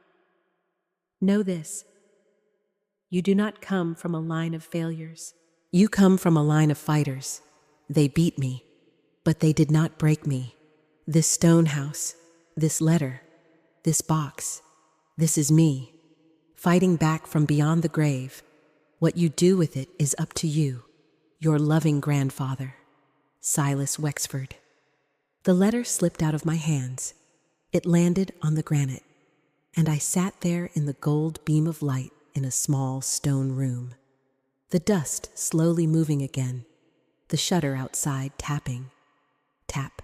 S1: know this: you do not come from a line of failures. You come from a line of fighters. They beat me, but they did not break me. This stone house, this letter, this box, this is me, fighting back from beyond the grave. What you do with it is up to you, your loving grandfather, Silas Wexford." The letter slipped out of my hands. It landed on the granite, and I sat there in the gold beam of light in a small stone room, the dust slowly moving again, the shutter outside tapping. Tap,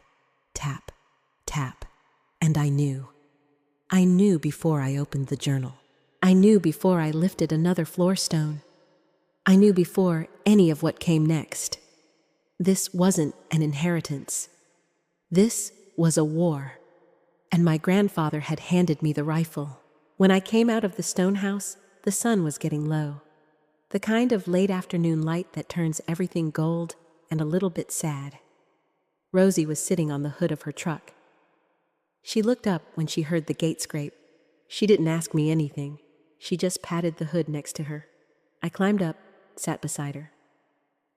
S1: tap, tap. And I knew. I knew before I opened the journal. I knew before I lifted another floor stone. I knew before any of what came next. This wasn't an inheritance. This was a war. And my grandfather had handed me the rifle. When I came out of the stone house, the sun was getting low. The kind of late afternoon light that turns everything gold and a little bit sad. Rosie was sitting on the hood of her truck. She looked up when she heard the gate scrape. She didn't ask me anything. She just patted the hood next to her. I climbed up, sat beside her.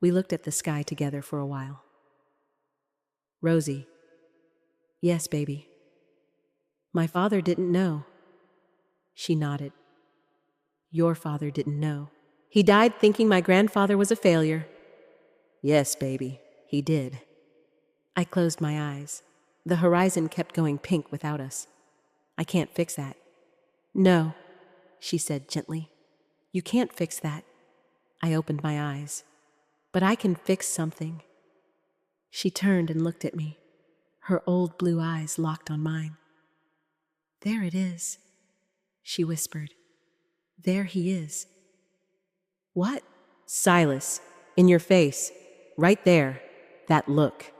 S1: We looked at the sky together for a while. Rosie. Yes, baby. My father didn't know. She nodded. Your father didn't know. He died thinking my grandfather was a failure. Yes, baby, he did. I closed my eyes. The horizon kept going pink without us. I can't fix that. No, she said gently. You can't fix that. I opened my eyes. But I can fix something. She turned and looked at me. Her old blue eyes locked on mine. There it is, she whispered. There he is. What? Silas, in your face, right there, that look.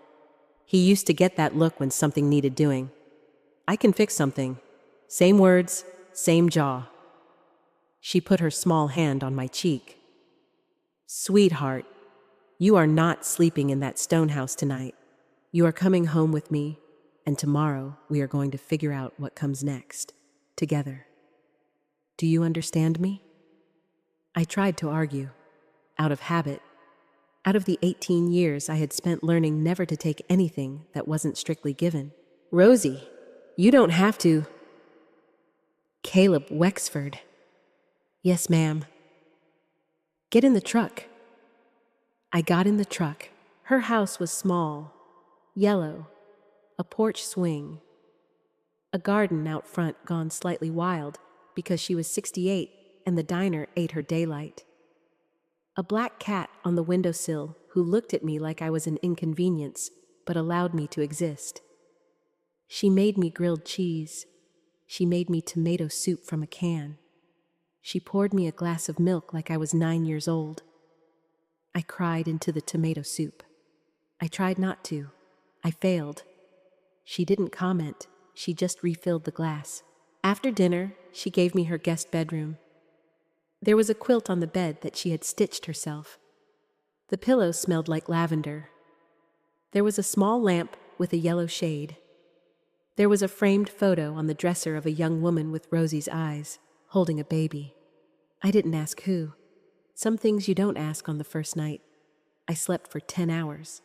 S1: He used to get that look when something needed doing. I can fix something. Same words, same jaw. She put her small hand on my cheek. Sweetheart, you are not sleeping in that stone house tonight. You are coming home with me, and tomorrow we are going to figure out what comes next, together. Do you understand me? I tried to argue, out of habit. Out of the 18 years I had spent learning never to take anything that wasn't strictly given. Rosie, you don't have to. Caleb Wexford. Yes, ma'am. Get in the truck. I got in the truck. Her house was small, yellow, a porch swing, a garden out front gone slightly wild because she was 68 and the diner ate her daylight. A black cat on the windowsill who looked at me like I was an inconvenience but allowed me to exist. She made me grilled cheese. She made me tomato soup from a can. She poured me a glass of milk like I was 9 years old. I cried into the tomato soup. I tried not to. I failed. She didn't comment. She just refilled the glass. After dinner, she gave me her guest bedroom. There was a quilt on the bed that she had stitched herself. The pillow smelled like lavender. There was a small lamp with a yellow shade. There was a framed photo on the dresser of a young woman with Rosie's eyes, holding a baby. I didn't ask who. Some things you don't ask on the first night. I slept for 10 hours.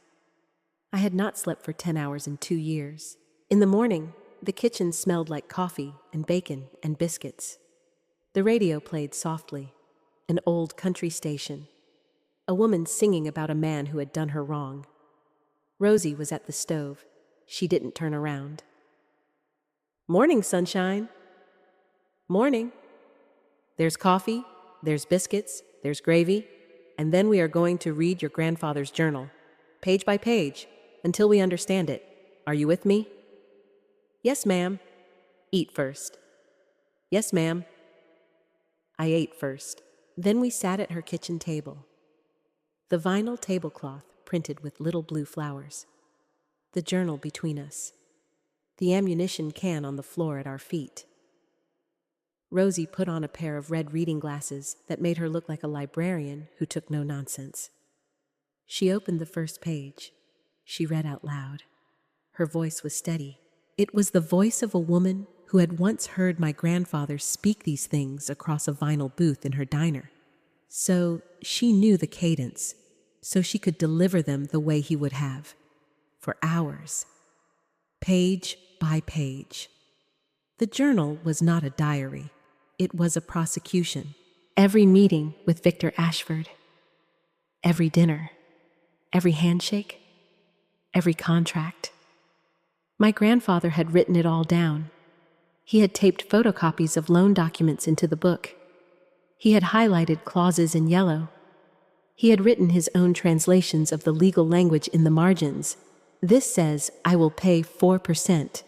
S1: I had not slept for 10 hours in 2 years. In the morning, the kitchen smelled like coffee and bacon and biscuits. The radio played softly, an old country station. A woman singing about a man who had done her wrong. Rosie was at the stove. She didn't turn around. Morning, sunshine. Morning. There's coffee, there's biscuits, there's gravy, and then we are going to read your grandfather's journal, page by page, until we understand it. Are you with me? Yes, ma'am. Eat first. Yes, ma'am. I ate first. Then we sat at her kitchen table. The vinyl tablecloth printed with little blue flowers. The journal between us. The ammunition can on the floor at our feet. Rosie put on a pair of red reading glasses that made her look like a librarian who took no nonsense. She opened the first page. She read out loud. Her voice was steady. It was the voice of a woman who had once heard my grandfather speak these things across a vinyl booth in her diner. So she knew the cadence, so she could deliver them the way he would have, for hours, page by page. The journal was not a diary. It was a prosecution. Every meeting with Victor Ashford, every dinner, every handshake, every contract. My grandfather had written it all down. He had taped photocopies of loan documents into the book. He had highlighted clauses in yellow. He had written his own translations of the legal language in the margins. This says, I will pay 4%.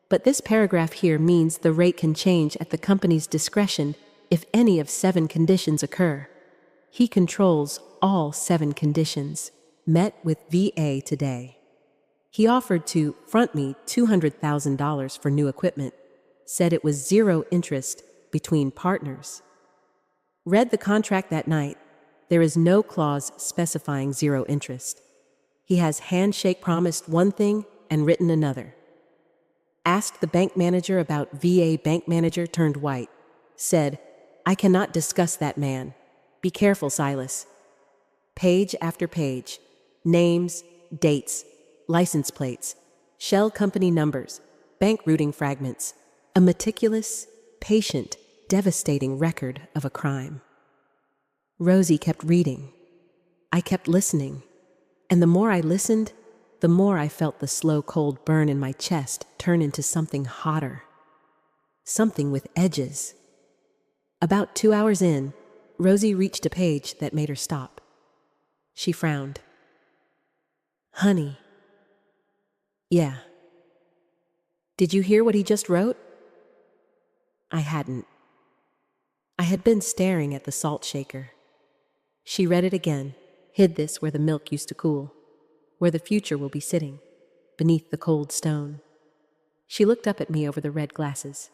S1: But this paragraph here means the rate can change at the company's discretion if any of 7 conditions occur. He controls all 7 conditions. Met with VA today. He offered to front me $200,000 for new equipment. Said it was 0 interest between partners. Read the contract that night. There is no clause specifying 0 interest. He has handshake promised one thing and written another. Asked the bank manager about VA. Bank manager turned white. Said, I cannot discuss that man. Be careful, Silas. Page after page. Names, dates, license plates, shell company numbers, bank routing fragments. A meticulous, patient, devastating record of a crime. Rosie kept reading. I kept listening. And the more I listened, the more I felt the slow cold burn in my chest turn into something hotter. Something with edges. About 2 hours in, Rosie reached a page that made her stop. She frowned. Honey. Yeah. Did you hear what he just wrote? I hadn't. I had been staring at the salt shaker. She read it again, hid this where the milk used to cool, where the future will be sitting, beneath the cold stone. She looked up at me over the red glasses.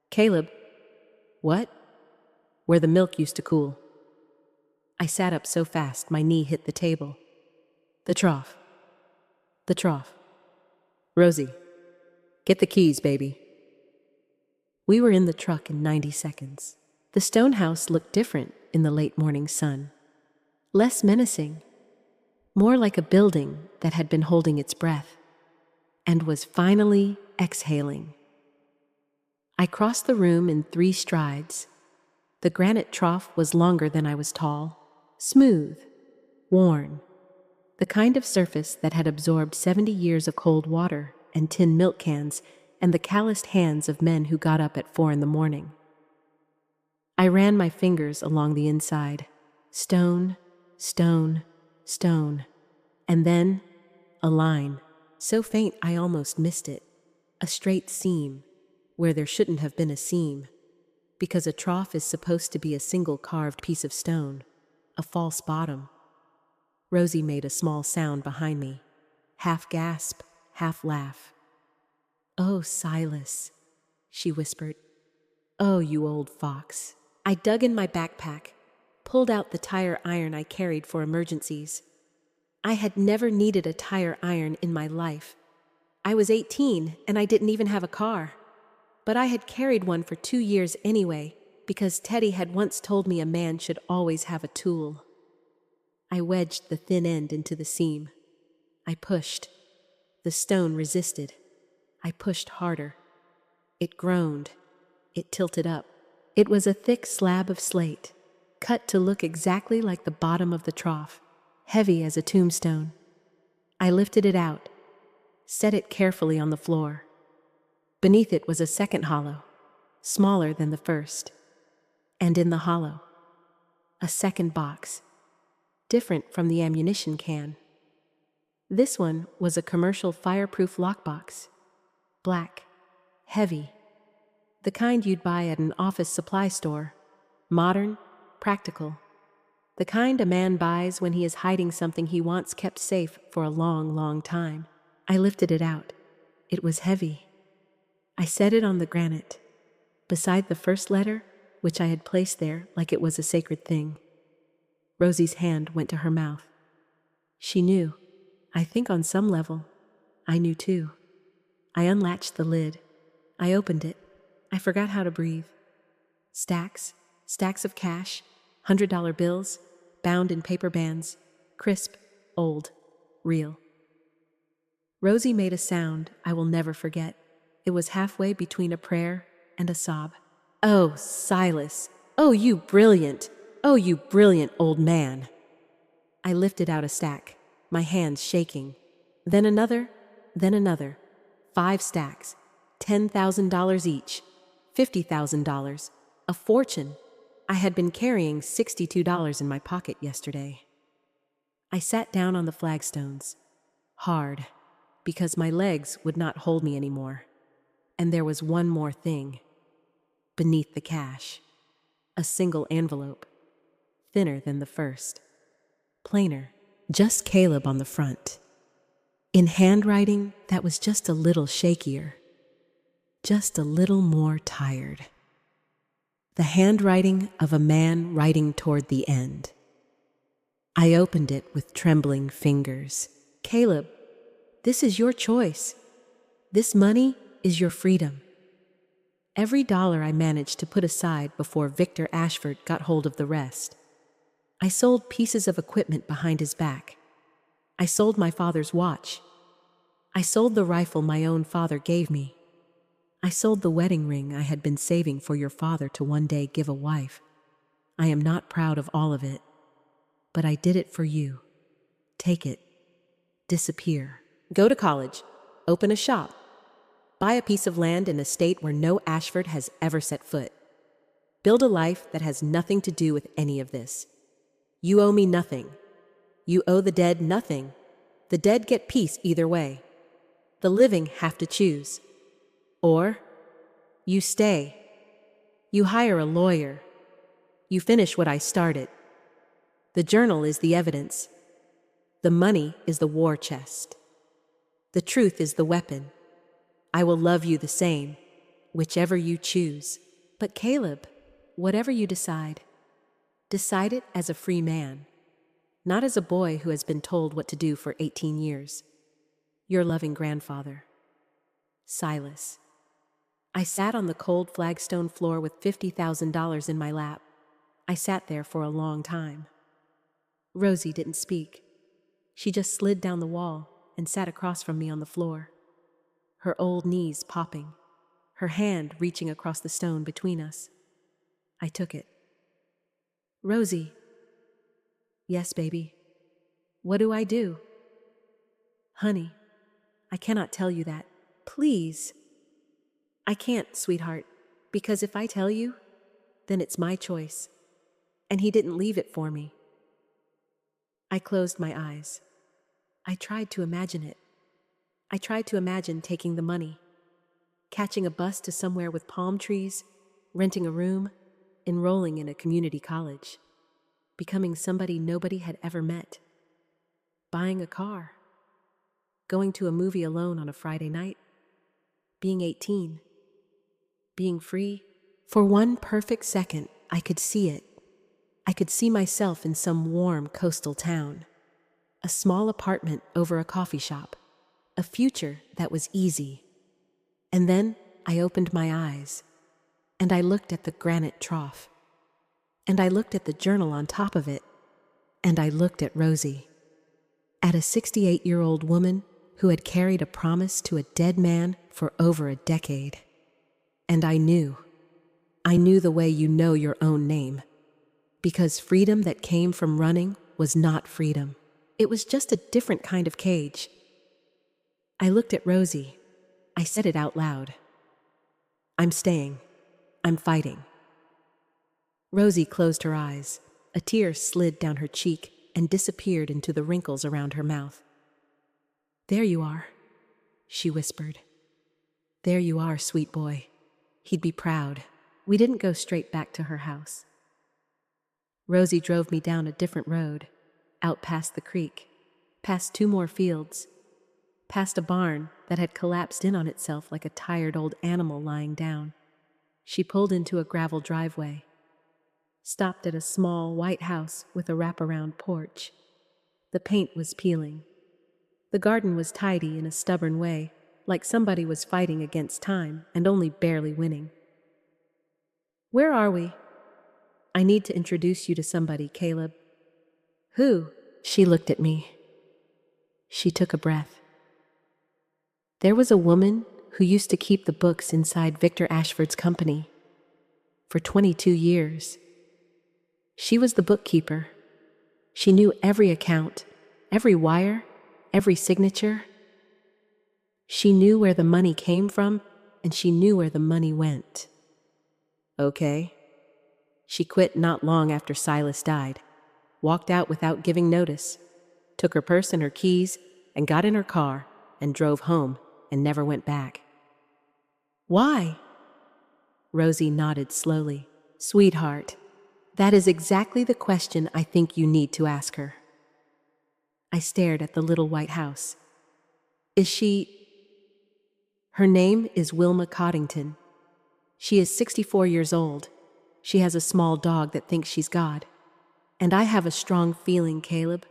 S1: Caleb. What? Where the milk used to cool. I sat up so fast my knee hit the table. The trough. The trough. Rosie, get the keys, baby. We were in the truck in 90 seconds. The stone house looked different in the late morning sun. Less menacing. More like a building that had been holding its breath and was finally exhaling. I crossed the room in 3 strides. The granite trough was longer than I was tall, smooth, worn, the kind of surface that had absorbed 70 years of cold water and tin milk cans and the calloused hands of men who got up at 4 a.m. I ran my fingers along the inside, stone, stone, stone, and then a line, so faint I almost missed it, a straight seam, where there shouldn't have been a seam, because a trough is supposed to be a single carved piece of stone, a false bottom. Rosie made a small sound behind me, half gasp, half laugh. Oh, Silas, she whispered. Oh, you old fox. I dug in my backpack, pulled out the tire iron I carried for emergencies. I had never needed a tire iron in my life. I was 18 and I didn't even have a car. But I had carried one for 2 years anyway, because Teddy had once told me a man should always have a tool. I wedged the thin end into the seam. I pushed. The stone resisted. I pushed harder. It groaned. It tilted up. It was a thick slab of slate, cut to look exactly like the bottom of the trough, heavy as a tombstone. I lifted it out, set it carefully on the floor. Beneath it was a second hollow, smaller than the first. And in the hollow, a second box, different from the ammunition can. This one was a commercial fireproof lockbox, black, heavy, the kind you'd buy at an office supply store, modern, practical, the kind a man buys when he is hiding something he wants kept safe for a long, long time. I lifted it out. It was heavy. I set it on the granite, beside the first letter, which I had placed there like it was a sacred thing. Rosie's hand went to her mouth. She knew. I think on some level, I knew too. I unlatched the lid. I opened it. I forgot how to breathe. Stacks of cash, $100 bills, bound in paper bands, crisp, old, real. Rosie made a sound I will never forget. It was halfway between a prayer and a sob. Oh, Silas. Oh, you brilliant old man. I lifted out a stack, my hands shaking. Then another, 5 stacks, $10,000 each, $50,000, a fortune. I had been carrying $62 in my pocket yesterday. I sat down on the flagstones, hard, because my legs would not hold me anymore. And there was one more thing. Beneath the cash, a single envelope, thinner than the first, plainer, just Caleb on the front, in handwriting that was just a little shakier, just a little more tired. The handwriting of a man writing toward the end. I opened it with trembling fingers. Caleb, this is your choice. This money is your freedom. Every dollar I managed to put aside before Victor Ashford got hold of the rest. I sold pieces of equipment behind his back. I sold my father's watch. I sold the rifle my own father gave me. I sold the wedding ring I had been saving for your father to one day give a wife. I am not proud of all of it, but I did it for you. Take it. Disappear. Go to college. Open a shop. Buy a piece of land in a state where no Ashford has ever set foot. Build a life that has nothing to do with any of this. You owe me nothing. You owe the dead nothing. The dead get peace either way. The living have to choose. Or you stay. You hire a lawyer. You finish what I started. The journal is the evidence. The money is the war chest. The truth is the weapon. I will love you the same, whichever you choose. But Caleb, whatever you decide it as a free man, not as a boy who has been told what to do for 18 years. Your loving grandfather, Silas. I sat on the cold flagstone floor with $50,000 in my lap. I sat there for a long time. Rosie didn't speak. She just slid down the wall and sat across from me on the floor, her old knees popping, her hand reaching across the stone between us. I took it. Rosie. Yes, baby. What do I do? Honey, I cannot tell you that. Please. I can't, sweetheart, because if I tell you, then it's my choice, and he didn't leave it for me. I closed my eyes. I tried to imagine it. I tried to imagine taking the money, catching a bus to somewhere with palm trees, renting a room, enrolling in a community college, becoming somebody nobody had ever met, buying a car, going to a movie alone on a Friday night, being 18, being free. For one perfect second, I could see it. I could see myself in some warm coastal town, a small apartment over a coffee shop, a future that was easy. And then I opened my eyes, and I looked at the granite trough, and I looked at the journal on top of it, and I looked at Rosie, at a 68-year-old woman who had carried a promise to a dead man for over a decade. And I knew the way you know your own name, because freedom that came from running was not freedom. It was just a different kind of cage. I looked at Rosie. I said it out loud. I'm staying. I'm fighting. Rosie closed her eyes. A tear slid down her cheek and disappeared into the wrinkles around her mouth. There you are, she whispered. There you are, sweet boy. He'd be proud. We didn't go straight back to her house. Rosie drove me down a different road, out past the creek, past 2 more fields, past a barn that had collapsed in on itself like a tired old animal lying down. She pulled into a gravel driveway, stopped at a small white house with a wraparound porch. The paint was peeling. The garden was tidy in a stubborn way, like somebody was fighting against time and only barely winning. Where are we? I need to introduce you to somebody, Caleb. Who? She looked at me. She took a breath. There was a woman who used to keep the books inside Victor Ashford's company for 22 years. She was the bookkeeper. She knew every account, every wire, every signature. She knew where the money came from, and she knew where the money went. Okay. She quit not long after Silas died, walked out without giving notice, took her purse and her keys, and got in her car and drove home and never went back. Why? Rosie nodded slowly. Sweetheart, that is exactly the question I think you need to ask her. I stared at the little white house. Is she... Her name is Wilma Coddington. She is 64 years old. She has a small dog that thinks she's God. And I have a strong feeling, Caleb.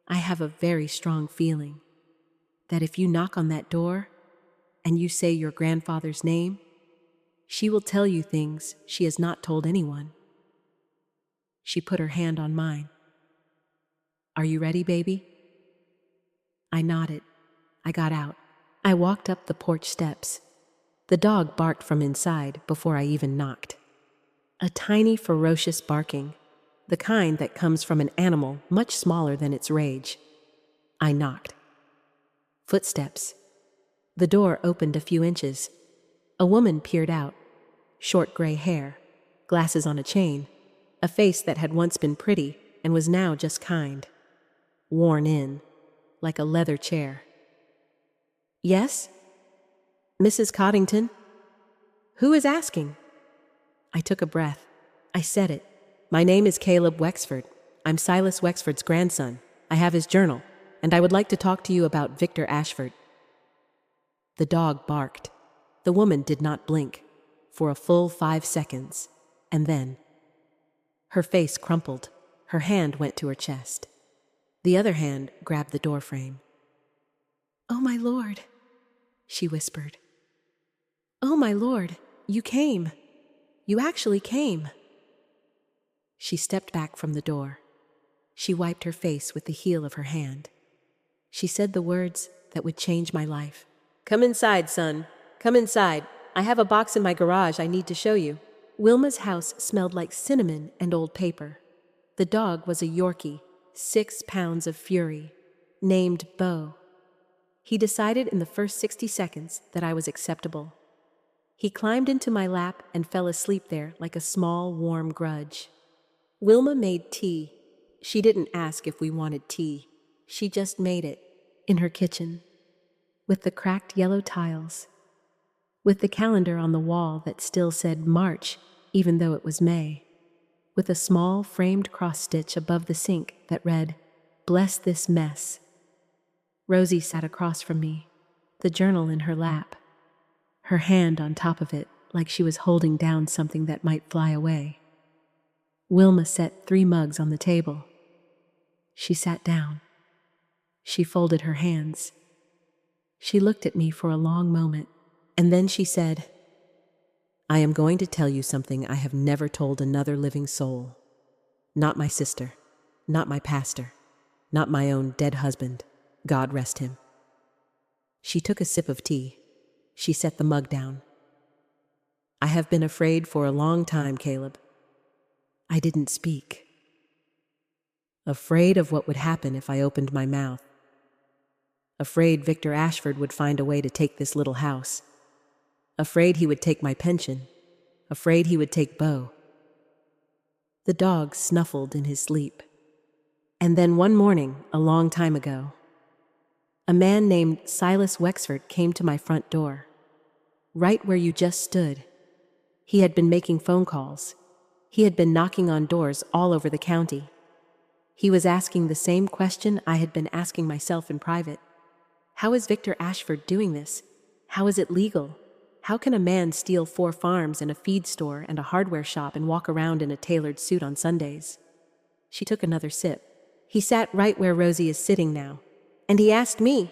S1: I have a very strong feeling that if you knock on that door and you say your grandfather's name, she will tell you things she has not told anyone. She put her hand on mine. Are you ready, baby? I nodded. I got out. I walked up the porch steps. The dog barked from inside before I even knocked. A tiny, ferocious barking, the kind that comes from an animal much smaller than its rage. I knocked. Footsteps. The door opened a few inches. A woman peered out. Short gray hair, glasses on a chain, a face that had once been pretty and was now just kind. Worn in, like a leather chair. Yes? Mrs. Coddington? Who is asking? I took a breath. I said it. My name is Caleb Wexford. I'm Silas Wexford's grandson. I have his journal, and I would like to talk to you about Victor Ashford. The dog barked. The woman did not blink for a full 5 seconds, and then her face crumpled. Her hand went to her chest. The other hand grabbed the doorframe. Oh, my Lord, she whispered. Oh, my Lord, you came. You actually came. She stepped back from the door. She wiped her face with the heel of her hand. She said the words that would change my life. Come inside, son. Come inside. I have a box in my garage I need to show you. Wilma's house smelled like cinnamon and old paper. The dog was a Yorkie, 6 pounds of fury, named Beau. He decided in the first 60 seconds that I was acceptable. He climbed into my lap and fell asleep there like a small, warm grudge. Wilma made tea. She didn't ask if we wanted tea. She just made it, in her kitchen, with the cracked yellow tiles, with the calendar on the wall that still said March, even though it was May, with a small framed cross-stitch above the sink that read, Bless this mess. Rosie sat across from me, the journal in her lap, her hand on top of it like she was holding down something that might fly away. Wilma set 3 mugs on the table. She sat down. She folded her hands. She looked at me for a long moment, and then she said, I am going to tell you something I have never told another living soul. Not my sister, not my pastor, not my own dead husband, God rest him. She took a sip of tea. She set the mug down. I have been afraid for a long time, Caleb. I didn't speak. Afraid of what would happen if I opened my mouth. Afraid Victor Ashford would find a way to take this little house. Afraid he would take my pension. Afraid he would take Beau. The dog snuffled in his sleep. And then one morning, a long time ago, a man named Silas Wexford came to my front door, right where you just stood. He had been making phone calls. He had been knocking on doors all over the county. He was asking the same question I had been asking myself in private. How is Victor Ashford doing this? How is it legal? How can a man steal 4 farms and a feed store and a hardware shop and walk around in a tailored suit on Sundays? She took another sip. He sat right where Rosie is sitting now. And he asked me,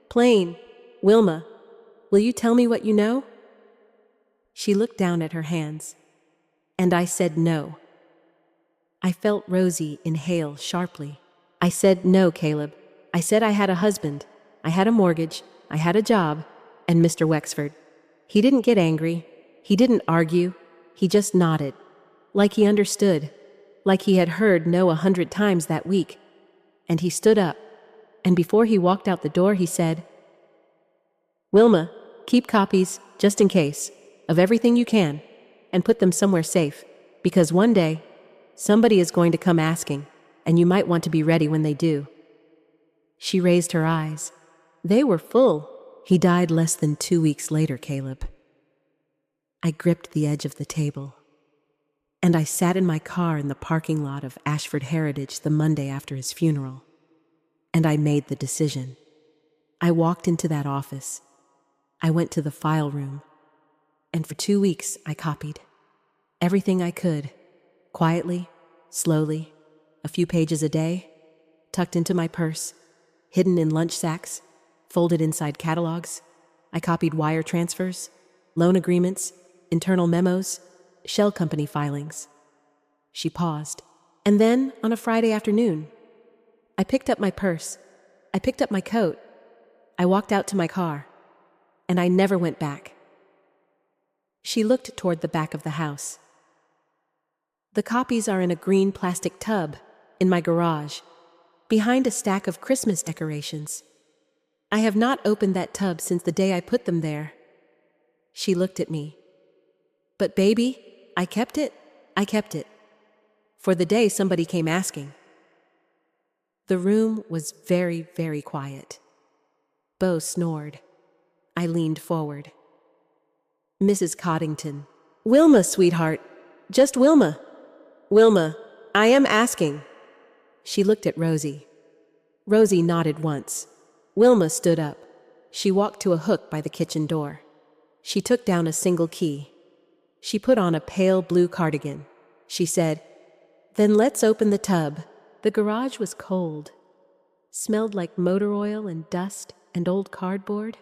S1: plain, Wilma, will you tell me what you know? She looked down at her hands. And I said no. I felt Rosie inhale sharply. I said no, Caleb. I said I had a husband. I had a mortgage. I had a job. And Mr. Wexford. He didn't get angry. He didn't argue. He just nodded. Like he understood. Like he had heard no 100 times that week. And he stood up. And before he walked out the door, he said, Wilma, keep copies, just in case, of everything you can, and put them somewhere safe. because one day, somebody is going to come asking, and you might want to be ready when they do." She raised her eyes. They were full. "He died less than 2 weeks later, Caleb." I gripped the edge of the table, and I sat in my car in the parking lot of Ashford Heritage the Monday after his funeral, and I made the decision. I walked into that office. I went to the file room, and for 2 weeks I copied everything I could, quietly, slowly, a few pages a day, tucked into my purse, hidden in lunch sacks, folded inside catalogs. I copied wire transfers, loan agreements, internal memos, shell company filings. She paused. "And then, on a Friday afternoon, I picked up my purse, I picked up my coat, I walked out to my car, and I never went back." She looked toward the back of the house. "The copies are in a green plastic tub in my garage, behind a stack of Christmas decorations. I have not opened that tub since the day I put them there." She looked at me. "But baby, I kept it. For the day somebody came asking." The room was very, very quiet. Bo snored. I leaned forward. "Mrs. Coddington." "Wilma, sweetheart. Just Wilma. Wilma, I am asking." She looked at Rosie. Rosie nodded once. Wilma stood up. She walked to a hook by the kitchen door. She took down a single key. She put on a pale blue cardigan. She said, "Then let's open the tub." The garage was cold. Smelled like motor oil and dust and old cardboard.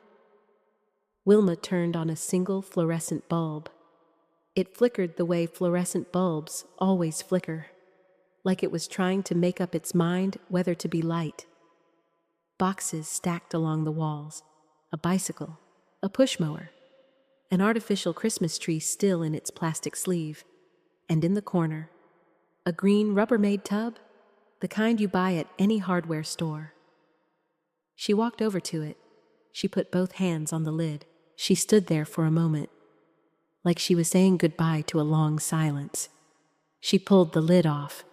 S1: Wilma turned on a single fluorescent bulb. It flickered the way fluorescent bulbs always flicker, like it was trying to make up its mind whether to be light. Boxes stacked along the walls, a bicycle, a push mower, an artificial Christmas tree still in its plastic sleeve, and in the corner, a green Rubbermaid tub, the kind you buy at any hardware store. She walked over to it. She put both hands on the lid. She stood there for a moment, like she was saying goodbye to a long silence. She pulled the lid off.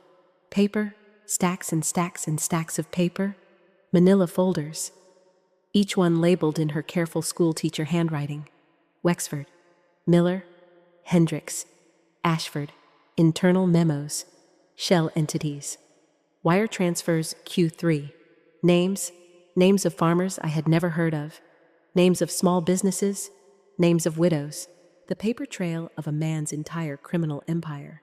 S1: Paper, stacks and stacks and stacks of paper, manila folders, each one labeled in her careful schoolteacher handwriting. Wexford, Miller, Hendricks, Ashford, internal memos, shell entities, wire transfers Q3, names of farmers I had never heard of, names of small businesses, names of widows, the paper trail of a man's entire criminal empire,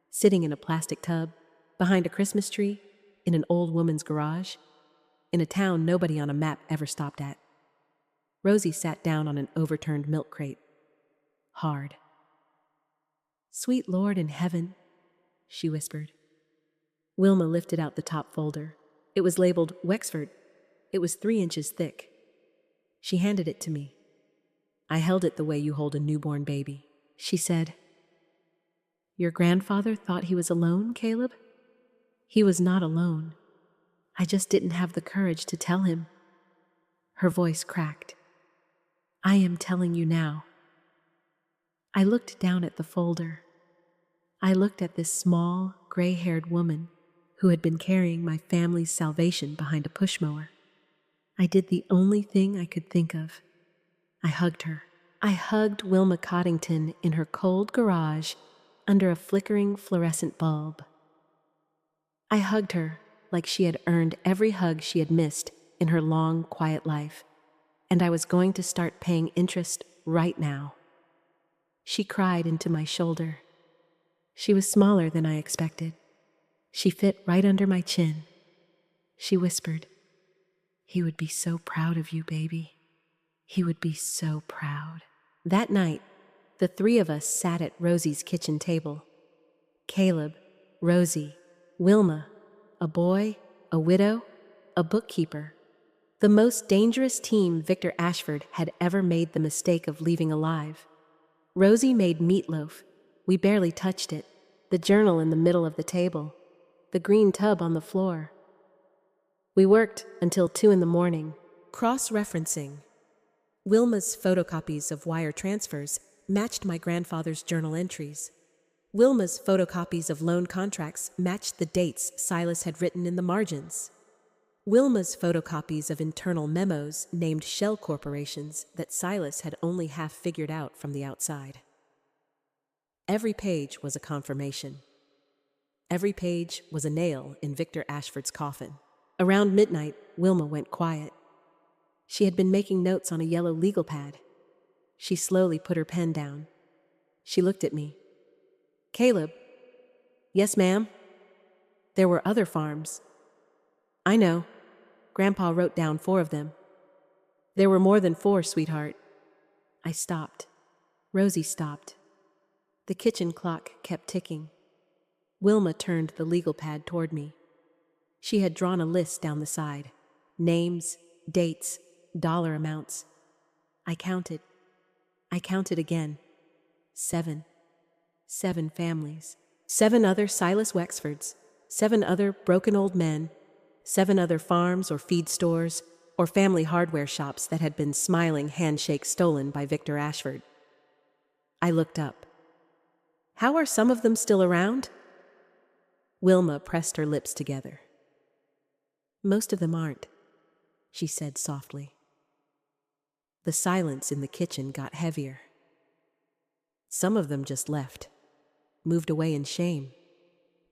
S1: sitting in a plastic tub, behind a Christmas tree, in an old woman's garage, in a town nobody on a map ever stopped at. Rosie sat down on an overturned milk crate. Hard. "Sweet Lord in heaven," she whispered. Wilma lifted out the top folder. It was labeled Wexford. It was 3 inches thick. She handed it to me. I held it the way you hold a newborn baby. She said, "Your grandfather thought he was alone, Caleb? He was not alone. I just didn't have the courage to tell him." Her voice cracked. "I am telling you now." I looked down at the folder. I looked at this small, gray-haired woman who had been carrying my family's salvation behind a push mower. I did the only thing I could think of. I hugged her. I hugged Wilma Coddington in her cold garage under a flickering fluorescent bulb. I hugged her like she had earned every hug she had missed in her long, quiet life, and I was going to start paying interest right now. She cried into my shoulder. She was smaller than I expected. She fit right under my chin. She whispered, "He would be so proud of you, baby. He would be so proud." That night, the 3 of us sat at Rosie's kitchen table. Caleb, Rosie, Wilma, a boy, a widow, a bookkeeper. The most dangerous team Victor Ashford had ever made the mistake of leaving alive. Rosie made meatloaf. We barely touched it. The journal in the middle of the table. The green tub on the floor. We worked until 2 in the morning, cross-referencing. Wilma's photocopies of wire transfers matched my grandfather's journal entries. Wilma's photocopies of loan contracts matched the dates Silas had written in the margins. Wilma's photocopies of internal memos named shell corporations that Silas had only half figured out from the outside. Every page was a confirmation. Every page was a nail in Victor Ashford's coffin. Around midnight, Wilma went quiet. She had been making notes on a yellow legal pad. She slowly put her pen down. She looked at me. "Caleb." "Yes, ma'am." "There were other farms." "I know. Grandpa wrote down 4 of them." "There were more than 4, sweetheart." I stopped. Rosie stopped. The kitchen clock kept ticking. Wilma turned the legal pad toward me. She had drawn a list down the side. Names, dates, dollar amounts. I counted. I counted again. 7. 7 families. 7 other Silas Wexfords. 7 other broken old men. 7 other farms or feed stores or family hardware shops that had been smiling handshakes stolen by Victor Ashford. I looked up. "How are some of them still around?" Wilma pressed her lips together. "Most of them aren't," she said softly. The silence in the kitchen got heavier. Some of them just left, moved away in shame.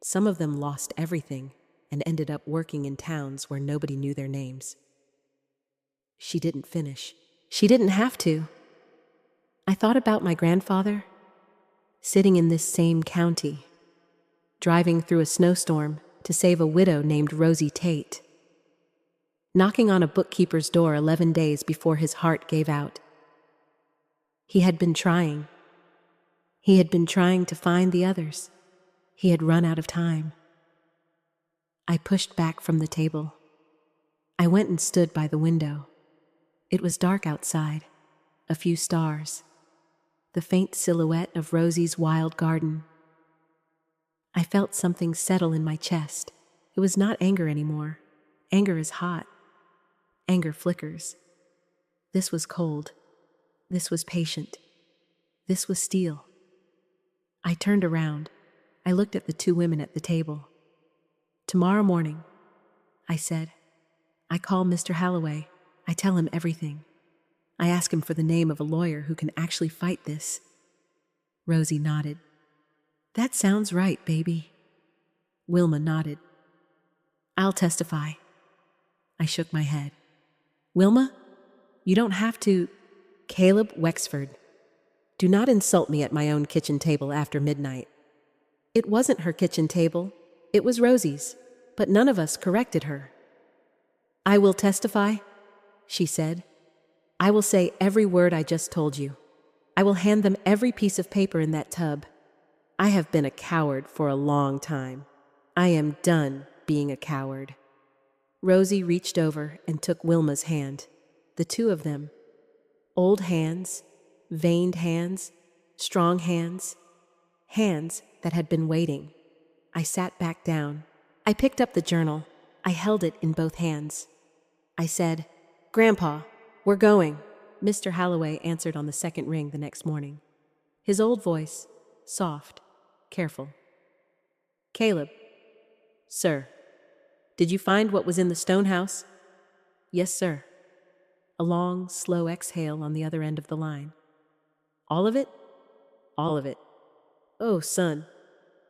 S1: Some of them lost everything and ended up working in towns where nobody knew their names. She didn't finish. She didn't have to. I thought about my grandfather, sitting in this same county, driving through a snowstorm to save a widow named Rosie Tate, knocking on a bookkeeper's door 11 days before his heart gave out. He had been trying. He had been trying to find the others. He had run out of time. I pushed back from the table. I went and stood by the window. It was dark outside, a few stars, the faint silhouette of Rosie's wild garden. I felt something settle in my chest. It was not anger anymore. Anger is hot. Anger flickers. This was cold. This was patient. This was steel. I turned around. I looked at the 2 women at the table. "Tomorrow morning," I said, "I call Mr. Halloway. I tell him everything. I ask him for the name of a lawyer who can actually fight this." Rosie nodded. "That sounds right, baby." Wilma nodded. "I'll testify." I shook my head. "Wilma, you don't have to." "Caleb Wexford, do not insult me at my own kitchen table after midnight." It wasn't her kitchen table. It was Rosie's, but none of us corrected her. "I will testify," she said. "I will say every word I just told you. I will hand them every piece of paper in that tub. I have been a coward for a long time. I am done being a coward." Rosie reached over and took Wilma's hand. The 2 of them. Old hands, veined hands, strong hands, hands that had been waiting. I sat back down. I picked up the journal. I held it in both hands. I said, "Grandpa, we're going." Mr. Halloway answered on the second ring the next morning. His old voice, soft, careful. "Caleb." "Sir." "Did you find what was in the stone house?" "Yes, sir." A long, slow exhale on the other end of the line. "All of it?" "All of it." "Oh, son."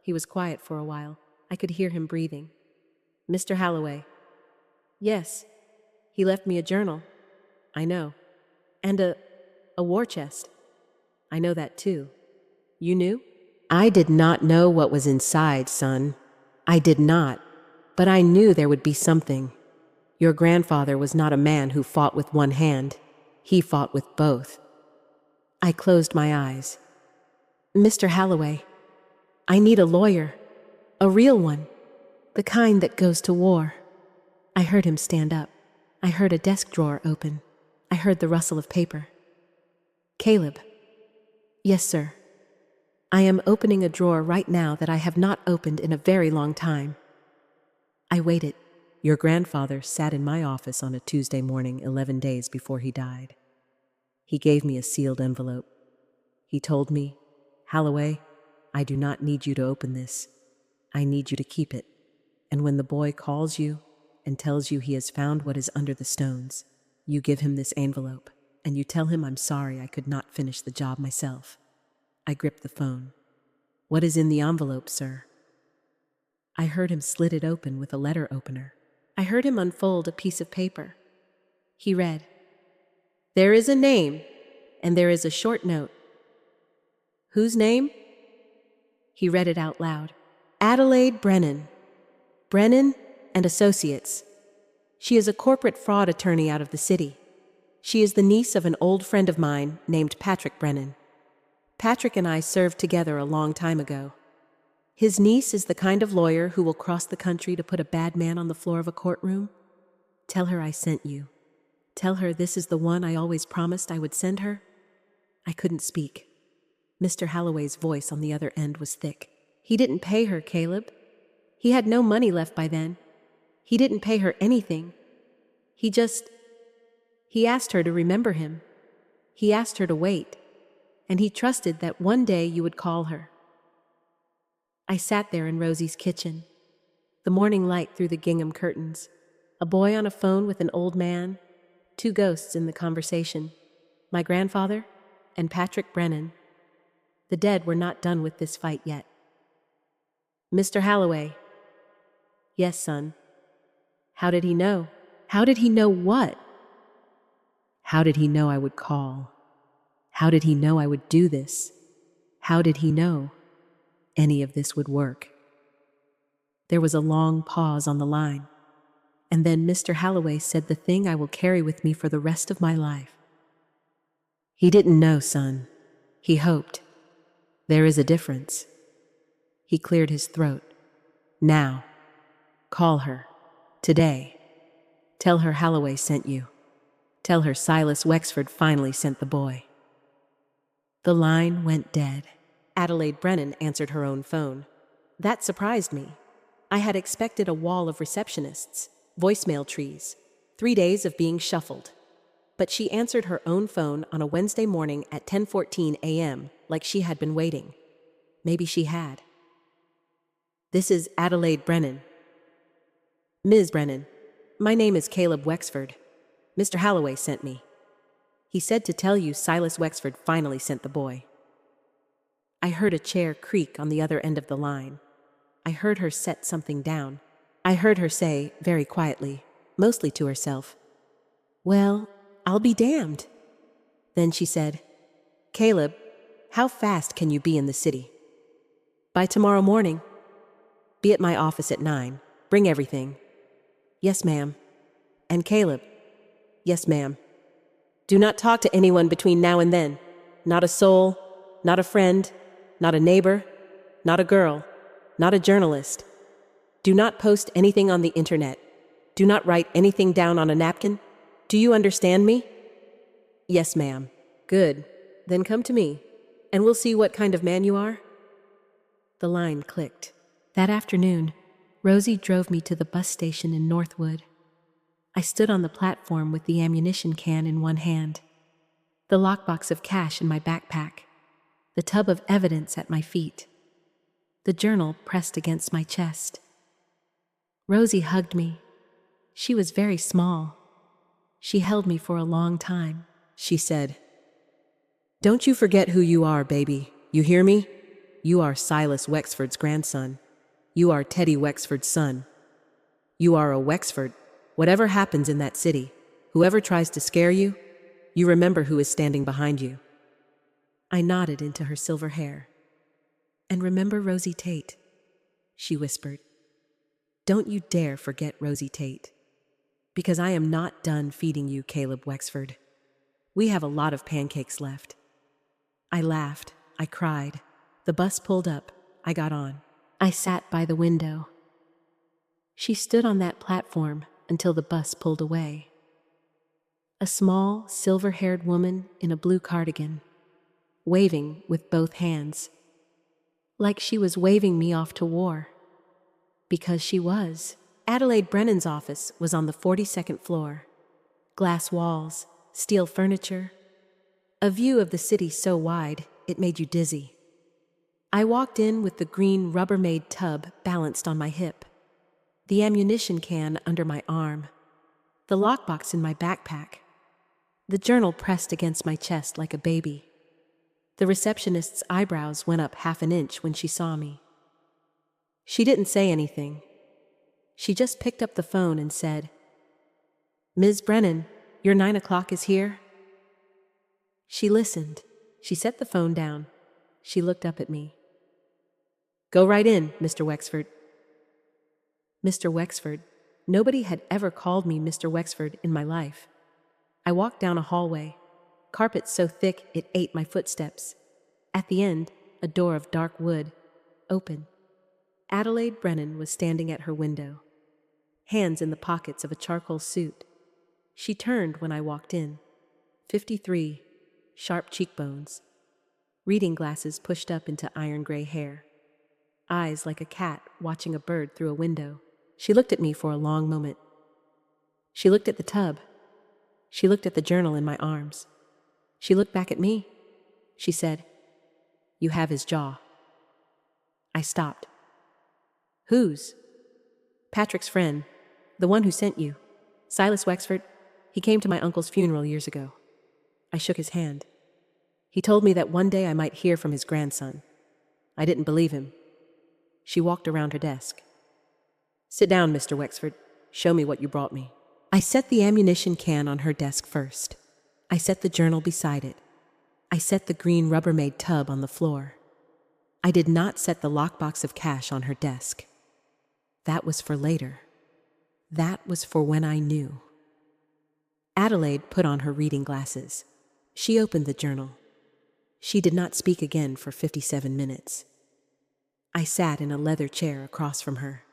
S1: He was quiet for a while. I could hear him breathing. "Mr. Halloway." "Yes. He left me a journal." "I know." "And a war chest." "I know that too." "You knew?" "I did not know what was inside, son. I did not. But I knew there would be something. Your grandfather was not a man who fought with one hand. He fought with both." I closed my eyes. "Mr. Halloway, I need a lawyer. A real one. The kind that goes to war." I heard him stand up. I heard a desk drawer open. I heard the rustle of paper. "Caleb." "Yes, sir. I am opening a drawer right now that I have not opened in a very long time." I waited. "Your grandfather sat in my office on a Tuesday morning 11 days before he died. He gave me a sealed envelope. He told me, 'Halloway, I do not need you to open this. I need you to keep it. And when the boy calls you and tells you he has found what is under the stones, you give him this envelope, and you tell him I'm sorry I could not finish the job myself." I gripped the phone. "What is in the envelope, sir?" I heard him slit it open with a letter opener. I heard him unfold a piece of paper. He read, "There is a name, and there is a short note." "Whose name?" He read it out loud. "Adelaide Brennan. Brennan and Associates. She is a corporate fraud attorney out of the city. She is the niece of an old friend of mine named Patrick Brennan. Patrick and I served together a long time ago. His niece is the kind of lawyer who will cross the country to put a bad man on the floor of a courtroom. Tell her I sent you. Tell her this is the one I always promised I would send her." I couldn't speak. Mr. Holloway's voice on the other end was thick. "He didn't pay her, Caleb. He had no money left by then. He didn't pay her anything. He asked her to remember him. He asked her to wait. And he trusted that one day you would call her." I sat there in Rosie's kitchen, the morning light through the gingham curtains, a boy on a phone with an old man, two ghosts in the conversation, my grandfather and Patrick Brennan. The dead were not done with this fight yet. "Mr. Holloway." "Yes, son." "How did he know?" "How did he know what?" "How did he know I would call? How did he know I would do this? How did he know any of this would work?" There was a long pause on the line, and then Mr. Holloway said the thing I will carry with me for the rest of my life. "He didn't know, son. He hoped. There is a difference." He cleared his throat. "Now, call her. Today. Tell her Holloway sent you. Tell her Silas Wexford finally sent the boy." The line went dead. Adelaide Brennan answered her own phone. That surprised me. I had expected a wall of receptionists, voicemail trees, 3 days of being shuffled. But she answered her own phone on a Wednesday morning at 10:14 a.m. like she had been waiting. Maybe she had. "This is Adelaide Brennan." "Ms. Brennan, my name is Caleb Wexford. Mr. Holloway sent me. He said to tell you Silas Wexford finally sent the boy." I heard a chair creak on the other end of the line. I heard her set something down. I heard her say, very quietly, mostly to herself, "Well, I'll be damned." Then she said, "Caleb, how fast can you be in the city?" "By tomorrow morning. Be at my office at 9. Bring everything." "Yes, ma'am." "And Caleb." "Yes, ma'am. Do not talk to anyone between now and then. Not a soul, not a friend, not a neighbor, not a girl, not a journalist. Do not post anything on the internet. Do not write anything down on a napkin. Do you understand me?" "Yes, ma'am." "Good. Then come to me, and we'll see what kind of man you are." The line clicked. That afternoon, Rosie drove me to the bus station in Northwood. I stood on the platform with the ammunition can in one hand, the lockbox of cash in my backpack, the tub of evidence at my feet, the journal pressed against my chest. Rosie hugged me. She was very small. She held me for a long time. She said, "Don't you forget who you are, baby. You hear me? You are Silas Wexford's grandson. You are Teddy Wexford's son. You are a Wexford. Whatever happens in that city, whoever tries to scare you, you remember who is standing behind you." I nodded into her silver hair. "And remember Rosie Tate," she whispered. "Don't you dare forget Rosie Tate. Because I am not done feeding you, Caleb Wexford. We have a lot of pancakes left." I laughed. I cried. The bus pulled up. I got on. I sat by the window. She stood on that platform until the bus pulled away. A small, silver-haired woman in a blue cardigan, waving with both hands, like she was waving me off to war. Because she was. Adelaide Brennan's office was on the 42nd floor. Glass walls, steel furniture, a view of the city so wide it made you dizzy. I walked in with the green Rubbermaid tub balanced on my hip, the ammunition can under my arm, the lockbox in my backpack, the journal pressed against my chest like a baby. The receptionist's eyebrows went up half an inch when she saw me. She didn't say anything. She just picked up the phone and said, "Ms. Brennan, your 9 o'clock is here?" She listened. She set the phone down. She looked up at me. "Go right in, Mr. Wexford." Mr. Wexford. Nobody had ever called me Mr. Wexford in my life. I walked down a hallway, carpet so thick it ate my footsteps. At the end, a door of dark wood, open. Adelaide Brennan was standing at her window, hands in the pockets of a charcoal suit. She turned when I walked in. 53, sharp cheekbones, reading glasses pushed up into iron gray hair, eyes like a cat watching a bird through a window. She looked at me for a long moment. She looked at the tub. She looked at the journal in my arms. She looked back at me. She said, "You have his jaw." I stopped. "Whose?" "Patrick's friend, the one who sent you. Silas Wexford. He came to my uncle's funeral years ago." I shook his hand. "He told me that one day I might hear from his grandson. I didn't believe him." She walked around her desk. "Sit down, Mr. Wexford. Show me what you brought me." I set the ammunition can on her desk first. I set the journal beside it. I set the green Rubbermaid tub on the floor. I did not set the lockbox of cash on her desk. That was for later. That was for when I knew. Adelaide put on her reading glasses. She opened the journal. She did not speak again for 57 minutes. I sat in a leather chair across from her.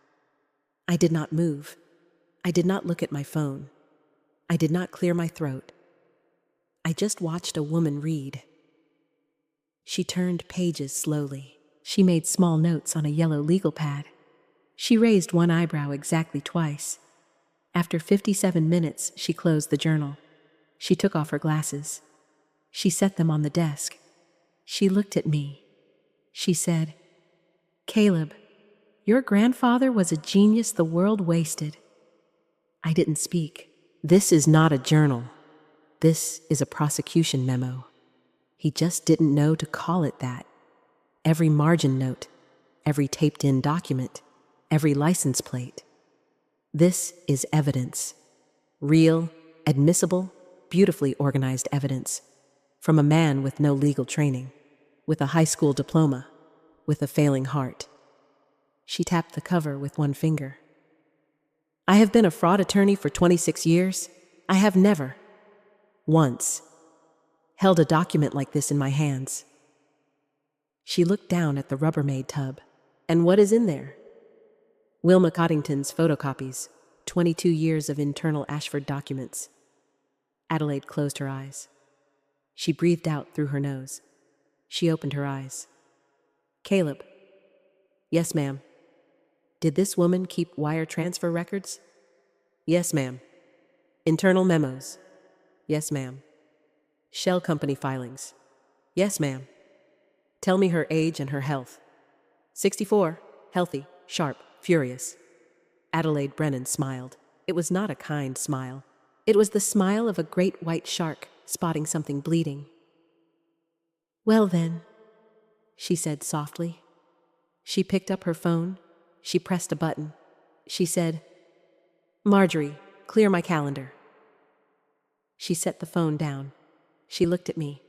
S1: I did not move. I did not look at my phone. I did not clear my throat. I just watched a woman read. She turned pages slowly. She made small notes on a yellow legal pad. She raised one eyebrow exactly twice. After 57 minutes, she closed the journal. She took off her glasses. She set them on the desk. She looked at me. She said, "Caleb, your grandfather was a genius the world wasted." I didn't speak. This is not a journal. This is a prosecution memo. He just didn't know to call it that. Every margin note, every taped-in document, every license plate. This is evidence. Real, admissible, beautifully organized evidence. From a man with no legal training, with a high school diploma, with a failing heart. She tapped the cover with one finger. "I have been a fraud attorney for 26 years. I have never, once, held a document like this in my hands." She looked down at the Rubbermaid tub. "And what is in there?" "Wilma Coddington's photocopies, 22 years of internal Ashford documents." Adelaide closed her eyes. She breathed out through her nose. She opened her eyes. "Caleb." "Yes, ma'am." "Did this woman keep wire transfer records?" "Yes, ma'am." "Internal memos?" "Yes, ma'am." "Shell company filings?" "Yes, ma'am." "Tell me her age and her health." 64, healthy, sharp, furious." Adelaide Brennan smiled. It was not a kind smile. It was the smile of a great white shark spotting something bleeding. "Well then," she said softly. She picked up her phone. She pressed a button. She said, "Marjorie, clear my calendar." She set the phone down. She looked at me.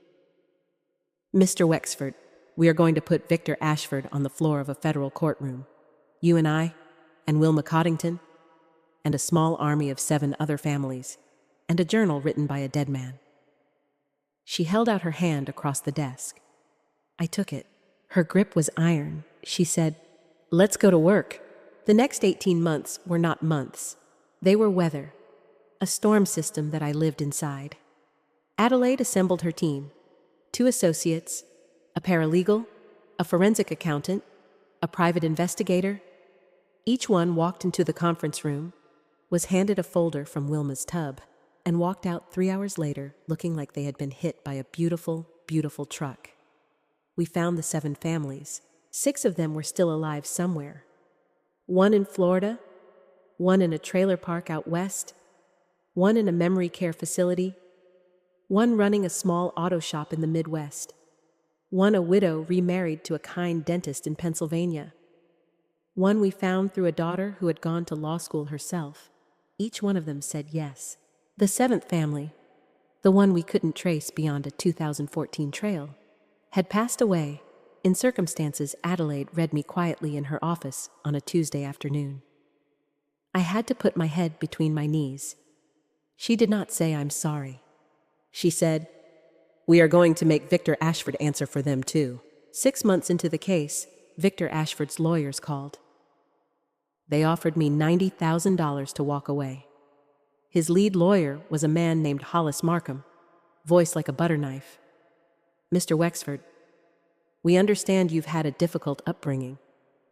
S1: "Mr. Wexford, we are going to put Victor Ashford on the floor of a federal courtroom. You and I, and Wilma Coddington, and a small army of 7 other families, and a journal written by a dead man." She held out her hand across the desk. I took it. Her grip was iron. She said, "Let's go to work." The next 18 months were not months. They were weather, a storm system that I lived inside. Adelaide assembled her team. 2 associates, a paralegal, a forensic accountant, a private investigator. Each one walked into the conference room, was handed a folder from Wilma's tub, and walked out 3 hours later looking like they had been hit by a beautiful, beautiful truck. We found the 7 families. 6 of them were still alive somewhere. One in Florida, one in a trailer park out west, one in a memory care facility, one running a small auto shop in the Midwest, one a widow remarried to a kind dentist in Pennsylvania, one we found through a daughter who had gone to law school herself. Each one of them said yes. The 7th family, the one we couldn't trace beyond a 2014 trail, had passed away in circumstances Adelaide read me quietly in her office on a Tuesday afternoon. I had to put my head between my knees. She did not say I'm sorry. She said, "We are going to make Victor Ashford answer for them too." 6 months into the case, Victor Ashford's lawyers called. They offered me $90,000 to walk away. His lead lawyer was a man named Hollis Markham, voice like a butter knife. "Mr. Wexford, we understand you've had a difficult upbringing.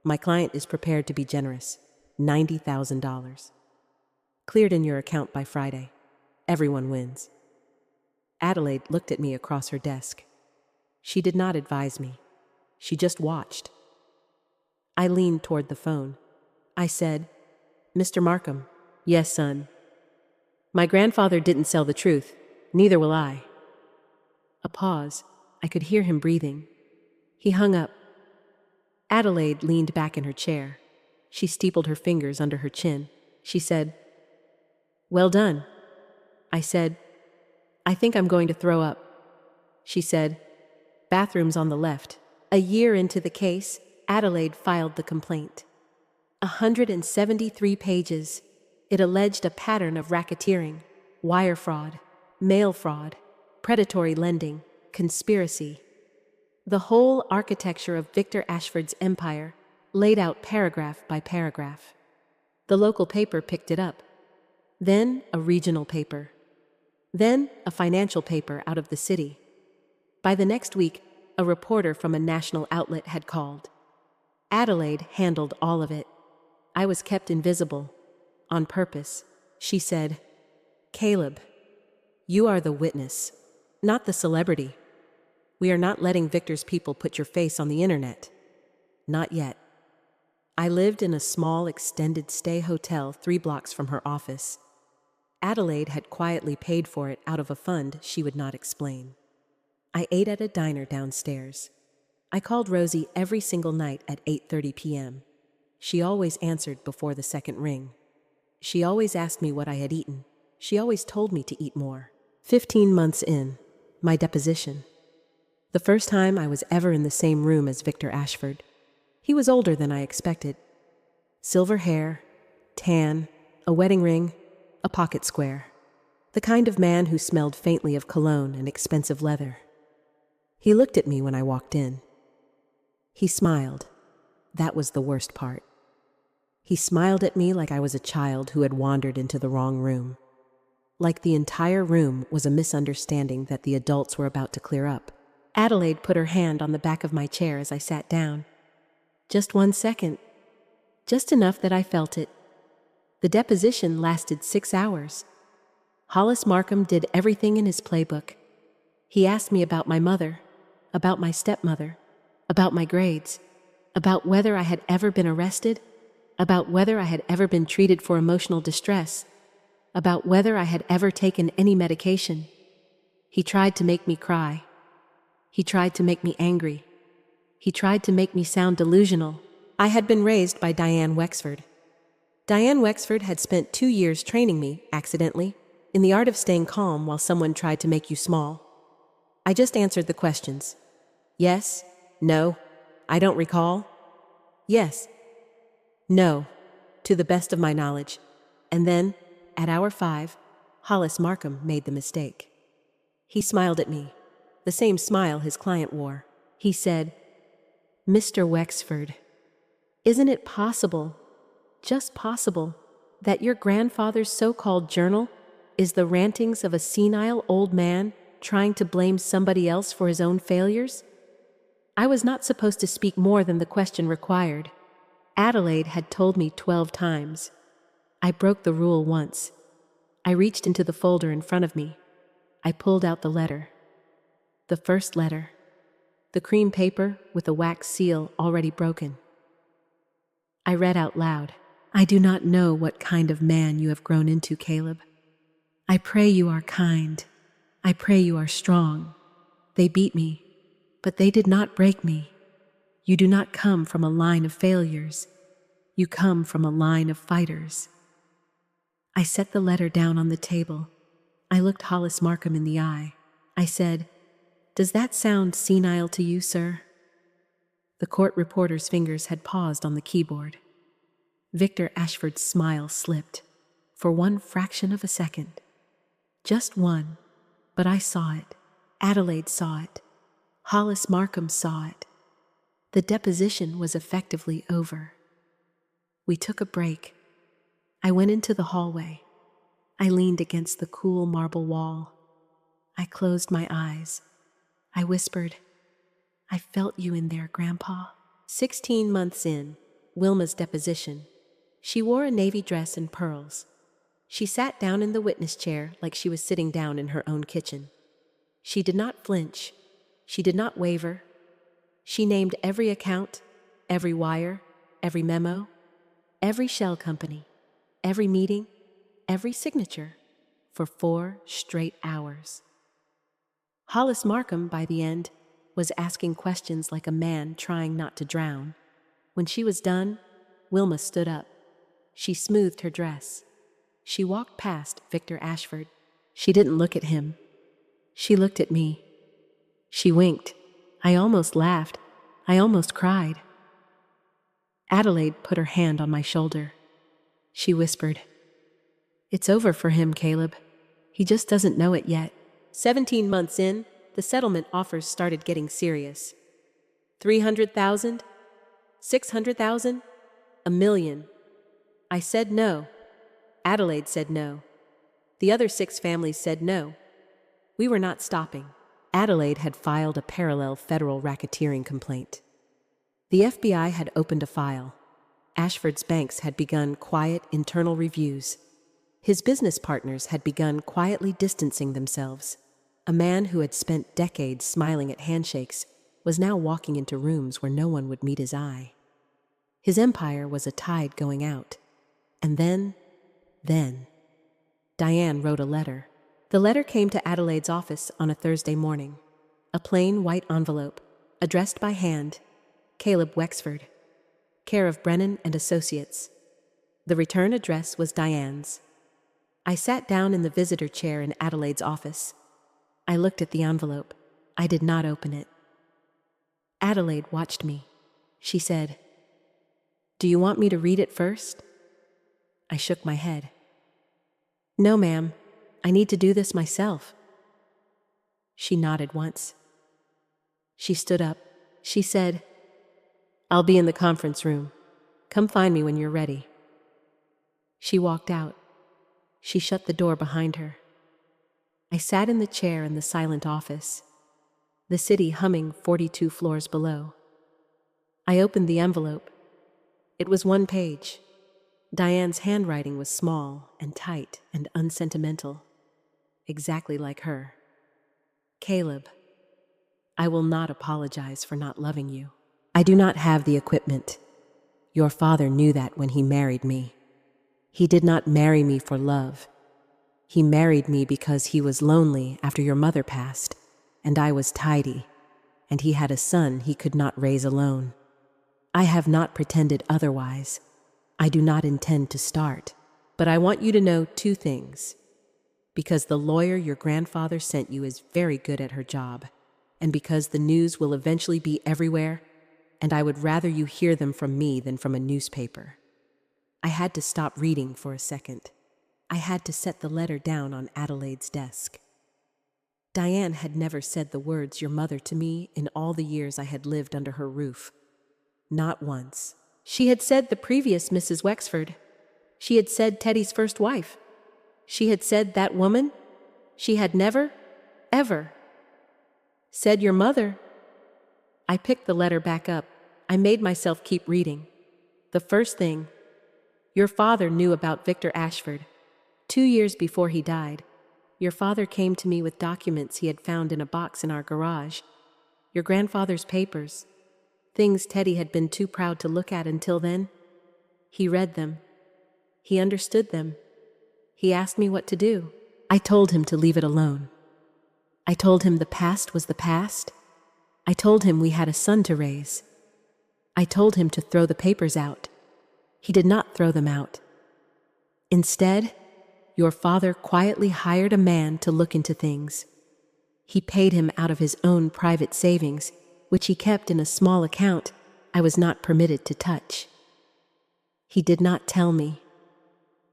S1: My client is prepared to be generous. $90,000. Cleared in your account by Friday. Everyone wins." Adelaide looked at me across her desk. She did not advise me. She just watched. I leaned toward the phone. I said, "Mr. Markham." "Yes, son. My grandfather didn't sell the truth. Neither will I." A pause. I could hear him breathing. He hung up. Adelaide leaned back in her chair. She steepled her fingers under her chin. She said, "Well done." I said, "I think I'm going to throw up." She said, "Bathroom's on the left." A year into the case, Adelaide filed the complaint. 173 pages. It alleged a pattern of racketeering, wire fraud, mail fraud, predatory lending, conspiracy. The whole architecture of Victor Ashford's empire, laid out paragraph by paragraph. The local paper picked it up. Then a regional paper. Then a financial paper out of the city. By the next week, a reporter from a national outlet had called. Adelaide handled all of it. I was kept invisible, on purpose. She said, "Caleb, you are the witness, not the celebrity. We are not letting Victor's people put your face on the internet. Not yet." I lived in a small extended stay hotel 3 blocks from her office. Adelaide had quietly paid for it out of a fund she would not explain. I ate at a diner downstairs. I called Rosie every single night at 8:30 p.m. She always answered before the second ring. She always asked me what I had eaten. She always told me to eat more. 15 months in, my deposition. The first time I was ever in the same room as Victor Ashford. He was older than I expected. Silver hair, tan, a wedding ring, a pocket square. The kind of man who smelled faintly of cologne and expensive leather. He looked at me when I walked in. He smiled. That was the worst part. He smiled at me like I was a child who had wandered into the wrong room. Like the entire room was a misunderstanding that the adults were about to clear up. Adelaide put her hand on the back of my chair as I sat down. Just 1 second. Just enough that I felt it. The deposition lasted 6 hours. Hollis Markham did everything in his playbook. He asked me about my mother, about my stepmother, about my grades, about whether I had ever been arrested, about whether I had ever been treated for emotional distress, about whether I had ever taken any medication. He tried to make me cry. He tried to make me angry. He tried to make me sound delusional. I had been raised by Diane Wexford. Diane Wexford had spent 2 years training me, accidentally, in the art of staying calm while someone tried to make you small. I just answered the questions. Yes, no, I don't recall. Yes, no, to the best of my knowledge. And then, at hour 5, Hollis Markham made the mistake. He smiled at me, the same smile his client wore. He said, "Mr. Wexford, isn't it possible, just possible, that your grandfather's so-called journal is the rantings of a senile old man trying to blame somebody else for his own failures?" I was not supposed to speak more than the question required. Adelaide had told me 12 times. I broke the rule once. I reached into the folder in front of me. I pulled out the letter. The first letter. the cream paper with the wax seal already broken. I read out loud, "I do not know what kind of man you have grown into, Caleb. I pray you are kind. I pray you are strong. They beat me, but they did not break me. You do not come from a line of failures. You come from a line of fighters." I set the letter down on the table. I looked Hollis Markham in the eye. I said, "Does that sound senile to you, sir?" The court reporter's fingers had paused on the keyboard. Victor Ashford's smile slipped, for one fraction of a second. Just one, but I saw it. Adelaide saw it. Hollis Markham saw it. The deposition was effectively over. We took a break. I went into the hallway. I leaned against the cool marble wall. I closed my eyes. I whispered, "I felt you in there, Grandpa." 16 months in, Wilma's deposition. She wore a navy dress and pearls. She sat down in the witness chair like she was sitting down in her own kitchen. She did not flinch. She did not waver. She named every account, every wire, every memo, every shell company, every meeting, every signature, for 4 straight hours. Hollis Markham, by the end, was asking questions like a man trying not to drown. When she was done, Wilma stood up. She smoothed her dress. She walked past Victor Ashford. She didn't look at him. She looked at me. She winked. I almost laughed. I almost cried. Adelaide put her hand on my shoulder. She whispered, "It's over for him, Caleb. He just doesn't know it yet." 17 months in, the settlement offers started getting serious. 300,000? 600,000? $1 million. I said no. Adelaide said no. The other 6 families said no. We were not stopping. Adelaide had filed a parallel federal racketeering complaint. The FBI had opened a file. Ashford's banks had begun quiet internal reviews. His business partners had begun quietly distancing themselves. A man who had spent decades smiling at handshakes was now walking into rooms where no one would meet his eye. His empire was a tide going out. And then, Diane wrote a letter. The letter came to Adelaide's office on a Thursday morning. A plain white envelope, addressed by hand, Caleb Wexford, care of Brennan and Associates. The return address was Diane's. I sat down in the visitor chair in Adelaide's office. I looked at the envelope. I did not open it. Adelaide watched me. She said, "Do you want me to read it first?" I shook my head. "No, ma'am. I need to do this myself." She nodded once. She stood up. She said, "I'll be in the conference room. Come find me when you're ready." She walked out. She shut the door behind her. I sat in the chair in the silent office, the city humming 42 floors below. I opened the envelope. It was 1 page. Diane's handwriting was small and tight and unsentimental, exactly like her. "Caleb, I will not apologize for not loving you. I do not have the equipment. Your father knew that when he married me. He did not marry me for love. He married me because he was lonely after your mother passed, and I was tidy, and he had a son he could not raise alone. I have not pretended otherwise. I do not intend to start, but I want you to know 2 things. Because the lawyer your grandfather sent you is very good at her job, and because the news will eventually be everywhere, and I would rather you hear them from me than from a newspaper." I had to stop reading for a second. I had to set the letter down on Adelaide's desk. Diane had never said the words "your mother" to me in all the years I had lived under her roof. Not once. She had said the previous Mrs. Wexford. She had said Teddy's first wife. She had said that woman. She had never, ever said "your mother." I picked the letter back up. I made myself keep reading. The first thing, your father knew about Victor Ashford. 2 years before he died, your father came to me with documents he had found in a box in our garage. Your grandfather's papers. Things Teddy had been too proud to look at until then. He read them. He understood them. He asked me what to do. I told him to leave it alone. I told him the past was the past. I told him we had a son to raise. I told him to throw the papers out. He did not throw them out. Instead, your father quietly hired a man to look into things. He paid him out of his own private savings, which he kept in a small account I was not permitted to touch. He did not tell me.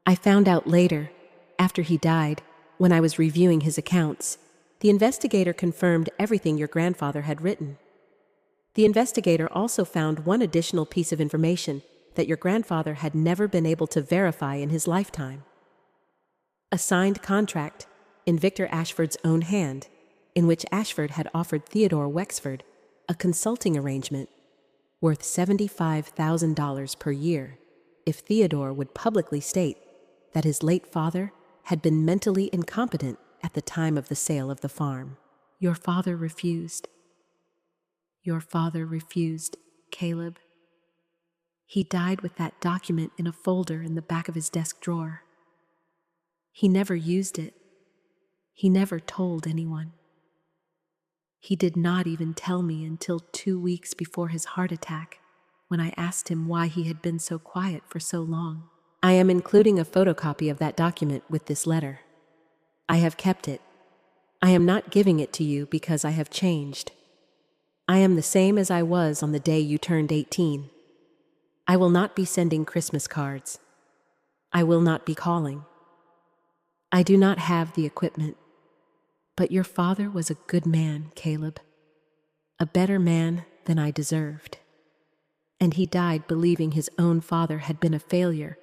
S1: I found out later, after he died, when I was reviewing his accounts. The investigator confirmed everything your grandfather had written. The investigator also found one additional piece of information that your grandfather had never been able to verify in his lifetime. A signed contract in Victor Ashford's own hand, in which Ashford had offered Theodore Wexford a consulting arrangement worth $75,000 per year if Theodore would publicly state that his late father had been mentally incompetent at the time of the sale of the farm. Your father refused. Your father refused, Caleb. He died with that document in a folder in the back of his desk drawer. He never used it. He never told anyone. He did not even tell me until 2 weeks before his heart attack, when I asked him why he had been so quiet for so long. I am including a photocopy of that document with this letter. I have kept it. I am not giving it to you because I have changed. I am the same as I was on the day you turned 18. I will not be sending Christmas cards. I will not be calling. I do not have the equipment. But your father was a good man, Caleb. A better man than I deserved. And he died believing his own father had been a failure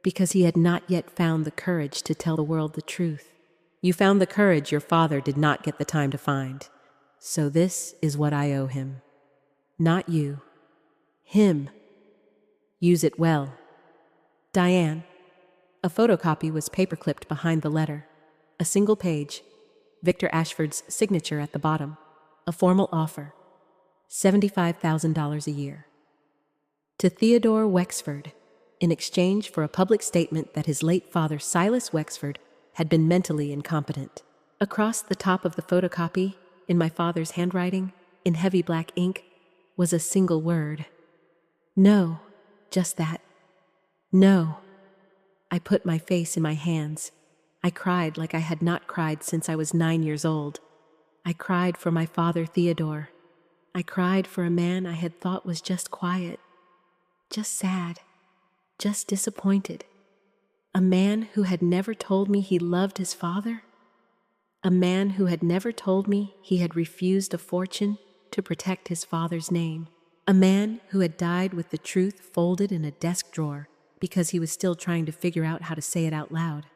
S1: because he had not yet found the courage to tell the world the truth. You found the courage your father did not get the time to find. So this is what I owe him. Not you. Him. Use it well. Diane. A photocopy was paperclipped behind the letter. A single page. Victor Ashford's signature at the bottom. A formal offer. $75,000 a year. To Theodore Wexford, in exchange for a public statement that his late father, Silas Wexford, had been mentally incompetent. Across the top of the photocopy, in my father's handwriting, in heavy black ink, was a single word. No, just that. No. I put my face in my hands. I cried like I had not cried since I was 9 years old. I cried for my father, Theodore. I cried for a man I had thought was just quiet, just sad, just disappointed. A man who had never told me he loved his father. A man who had never told me he had refused a fortune to protect his father's name. A man who had died with the truth folded in a desk drawer because he was still trying to figure out how to say it out loud.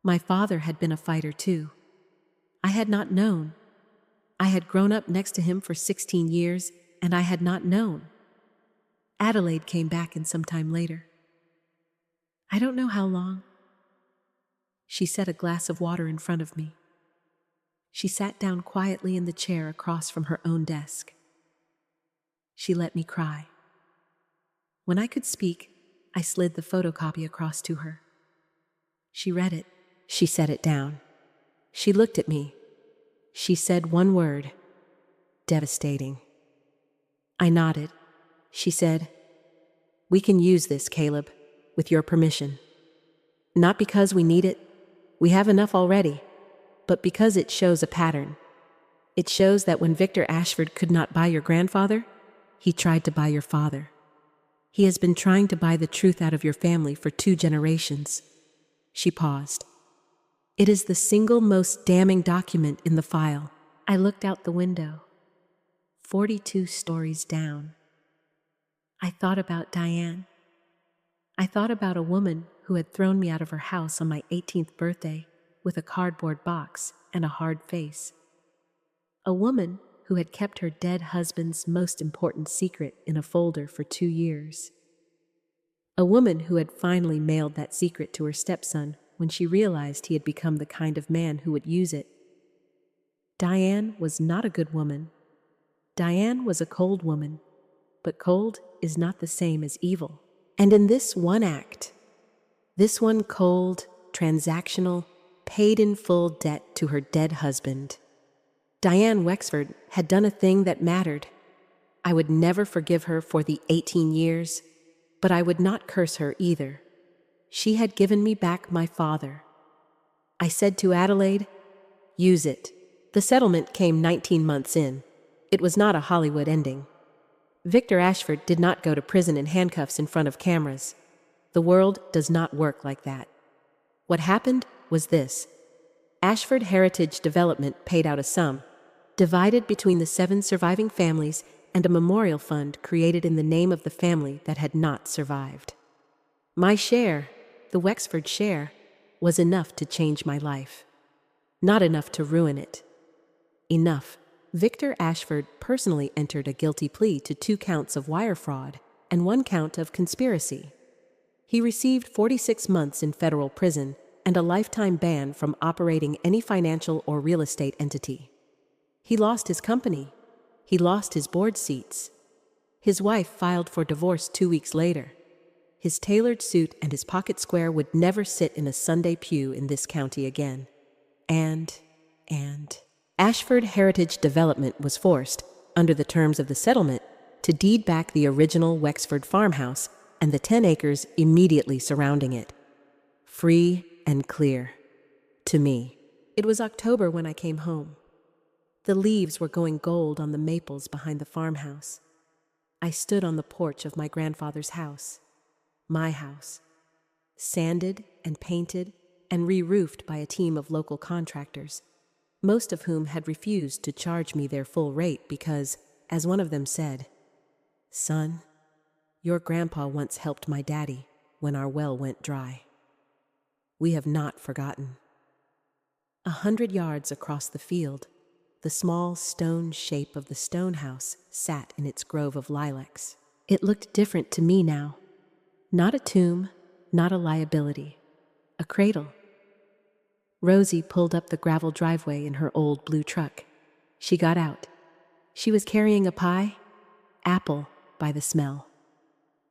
S1: My father had been a fighter too. I had not known. I had grown up next to him for 16 years, and I had not known. Adelaide came back in some time later. I don't know how long. She set a glass of water in front of me. She sat down quietly in the chair across from her own desk. She let me cry. When I could speak, I slid the photocopy across to her. She read it. She set it down. She looked at me. She said one word. Devastating. I nodded. She said, "We can use this, Caleb, with your permission. Not because we need it. We have enough already. But because it shows a pattern. It shows that when Victor Ashford could not buy your grandfather, he tried to buy your father. He has been trying to buy the truth out of your family for 2 generations. She paused. It is the single most damning document in the file. I looked out the window. 42 stories down. I thought about Diane. I thought about a woman who had thrown me out of her house on my 18th birthday with a cardboard box and a hard face. A woman who had kept her dead husband's most important secret in a folder for 2 years. A woman who had finally mailed that secret to her stepson when she realized he had become the kind of man who would use it. Diane was not a good woman, Diane was a cold woman, but cold is not the same as evil. And in this one act, this one cold, transactional, paid-in-full debt to her dead husband, Diane Wexford had done a thing that mattered. I would never forgive her for the 18 years, but I would not curse her either. She had given me back my father. I said to Adelaide, "Use it." The settlement came 19 months in. It was not a Hollywood ending. Victor Ashford did not go to prison in handcuffs in front of cameras. The world does not work like that. What happened was this. Ashford Heritage Development paid out a sum, divided between the 7 surviving families, and a memorial fund created in the name of the family that had not survived. My share, the Wexford share, was enough to change my life. Not enough to ruin it. Enough. Victor Ashford personally entered a guilty plea to 2 counts of wire fraud and 1 count of conspiracy. He received 46 months in federal prison and a lifetime ban from operating any financial or real estate entity. He lost his company. He lost his board seats. His wife filed for divorce 2 weeks later. His tailored suit and his pocket square would never sit in a Sunday pew in this county again. And Ashford Heritage Development was forced, under the terms of the settlement, to deed back the original Wexford farmhouse and the 10 acres immediately surrounding it. Free and clear. To me. It was October when I came home. The leaves were going gold on the maples behind the farmhouse. I stood on the porch of my grandfather's house. My house. Sanded and painted and re-roofed by a team of local contractors, most of whom had refused to charge me their full rate because, as one of them said, "Son, your grandpa once helped my daddy when our well went dry." We have not forgotten. 100 yards across the field, the small stone shape of the stone house sat in its grove of lilacs. It looked different to me now. Not a tomb, not a liability. A cradle. Rosie pulled up the gravel driveway in her old blue truck. She got out. She was carrying a pie, apple by the smell.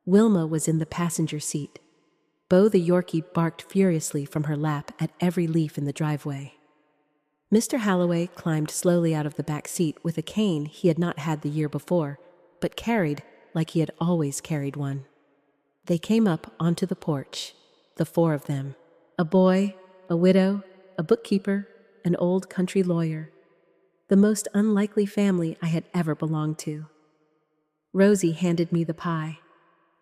S1: Wilma was in the passenger seat. Bo the Yorkie barked furiously from her lap at every leaf in the driveway. Mr. Halloway climbed slowly out of the back seat with a cane he had not had the year before, but carried like he had always carried one. They came up onto the porch, the 4 of them, a boy, a widow, a bookkeeper, an old country lawyer, the most unlikely family I had ever belonged to. Rosie handed me the pie.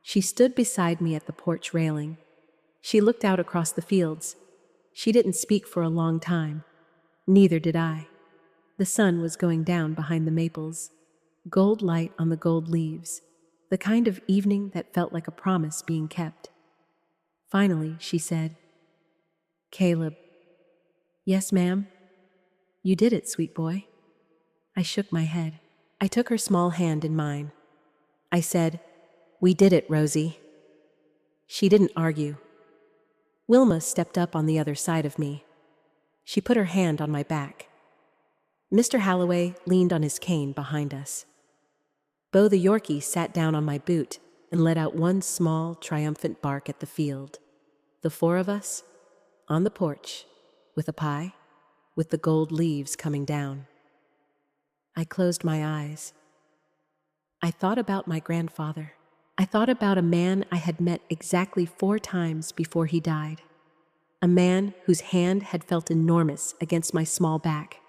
S1: She stood beside me at the porch railing. She looked out across the fields. She didn't speak for a long time. Neither did I. The sun was going down behind the maples, gold light on the gold leaves, the kind of evening that felt like a promise being kept. Finally, she said, "Caleb." "Yes, ma'am." "You did it, sweet boy." I shook my head. I took her small hand in mine. I said, "We did it, Rosie." She didn't argue. Wilma stepped up on the other side of me. She put her hand on my back. Mr. Halloway leaned on his cane behind us. Bo the Yorkie sat down on my boot and let out one small, triumphant bark at the field. The 4 of us, on the porch, with a pie, with the gold leaves coming down. I closed my eyes. I thought about my grandfather. I thought about a man I had met exactly 4 times before he died. A man whose hand had felt enormous against my small back.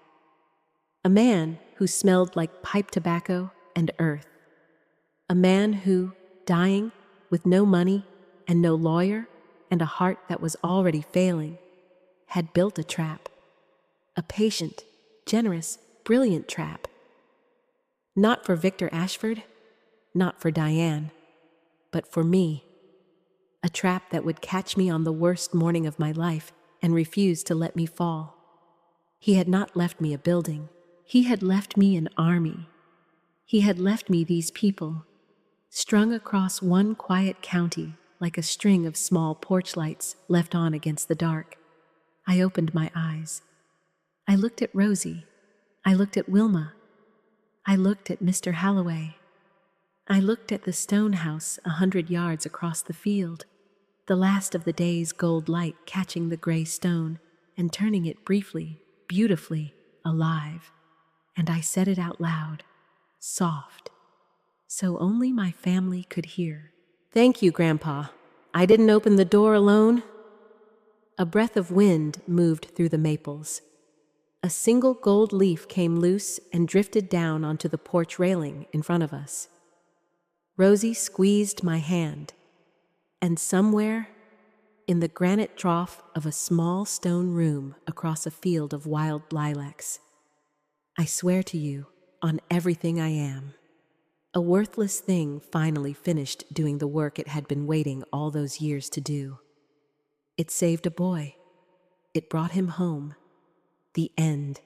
S1: A man who smelled like pipe tobacco and earth. A man who, dying, with no money and no lawyer and a heart that was already failing, had built a trap. A patient, generous, brilliant trap. Not for Victor Ashford, not for Diane, but for me. A trap that would catch me on the worst morning of my life and refuse to let me fall. He had not left me a building. He had left me an army. He had left me these people, strung across one quiet county like a string of small porch lights left on against the dark. I opened my eyes. I looked at Rosie. I looked at Wilma. I looked at Mr. Halloway. I looked at the stone house 100 yards across the field, the last of the day's gold light catching the gray stone and turning it briefly, beautifully, alive. And I said it out loud, soft, so only my family could hear. "Thank you, Grandpa. I didn't open the door alone." A breath of wind moved through the maples. A single gold leaf came loose and drifted down onto the porch railing in front of us. Rosie squeezed my hand, and somewhere, in the granite trough of a small stone room across a field of wild lilacs, I swear to you, on everything I am, a worthless thing finally finished doing the work it had been waiting all those years to do. It saved a boy. It brought him home. The end.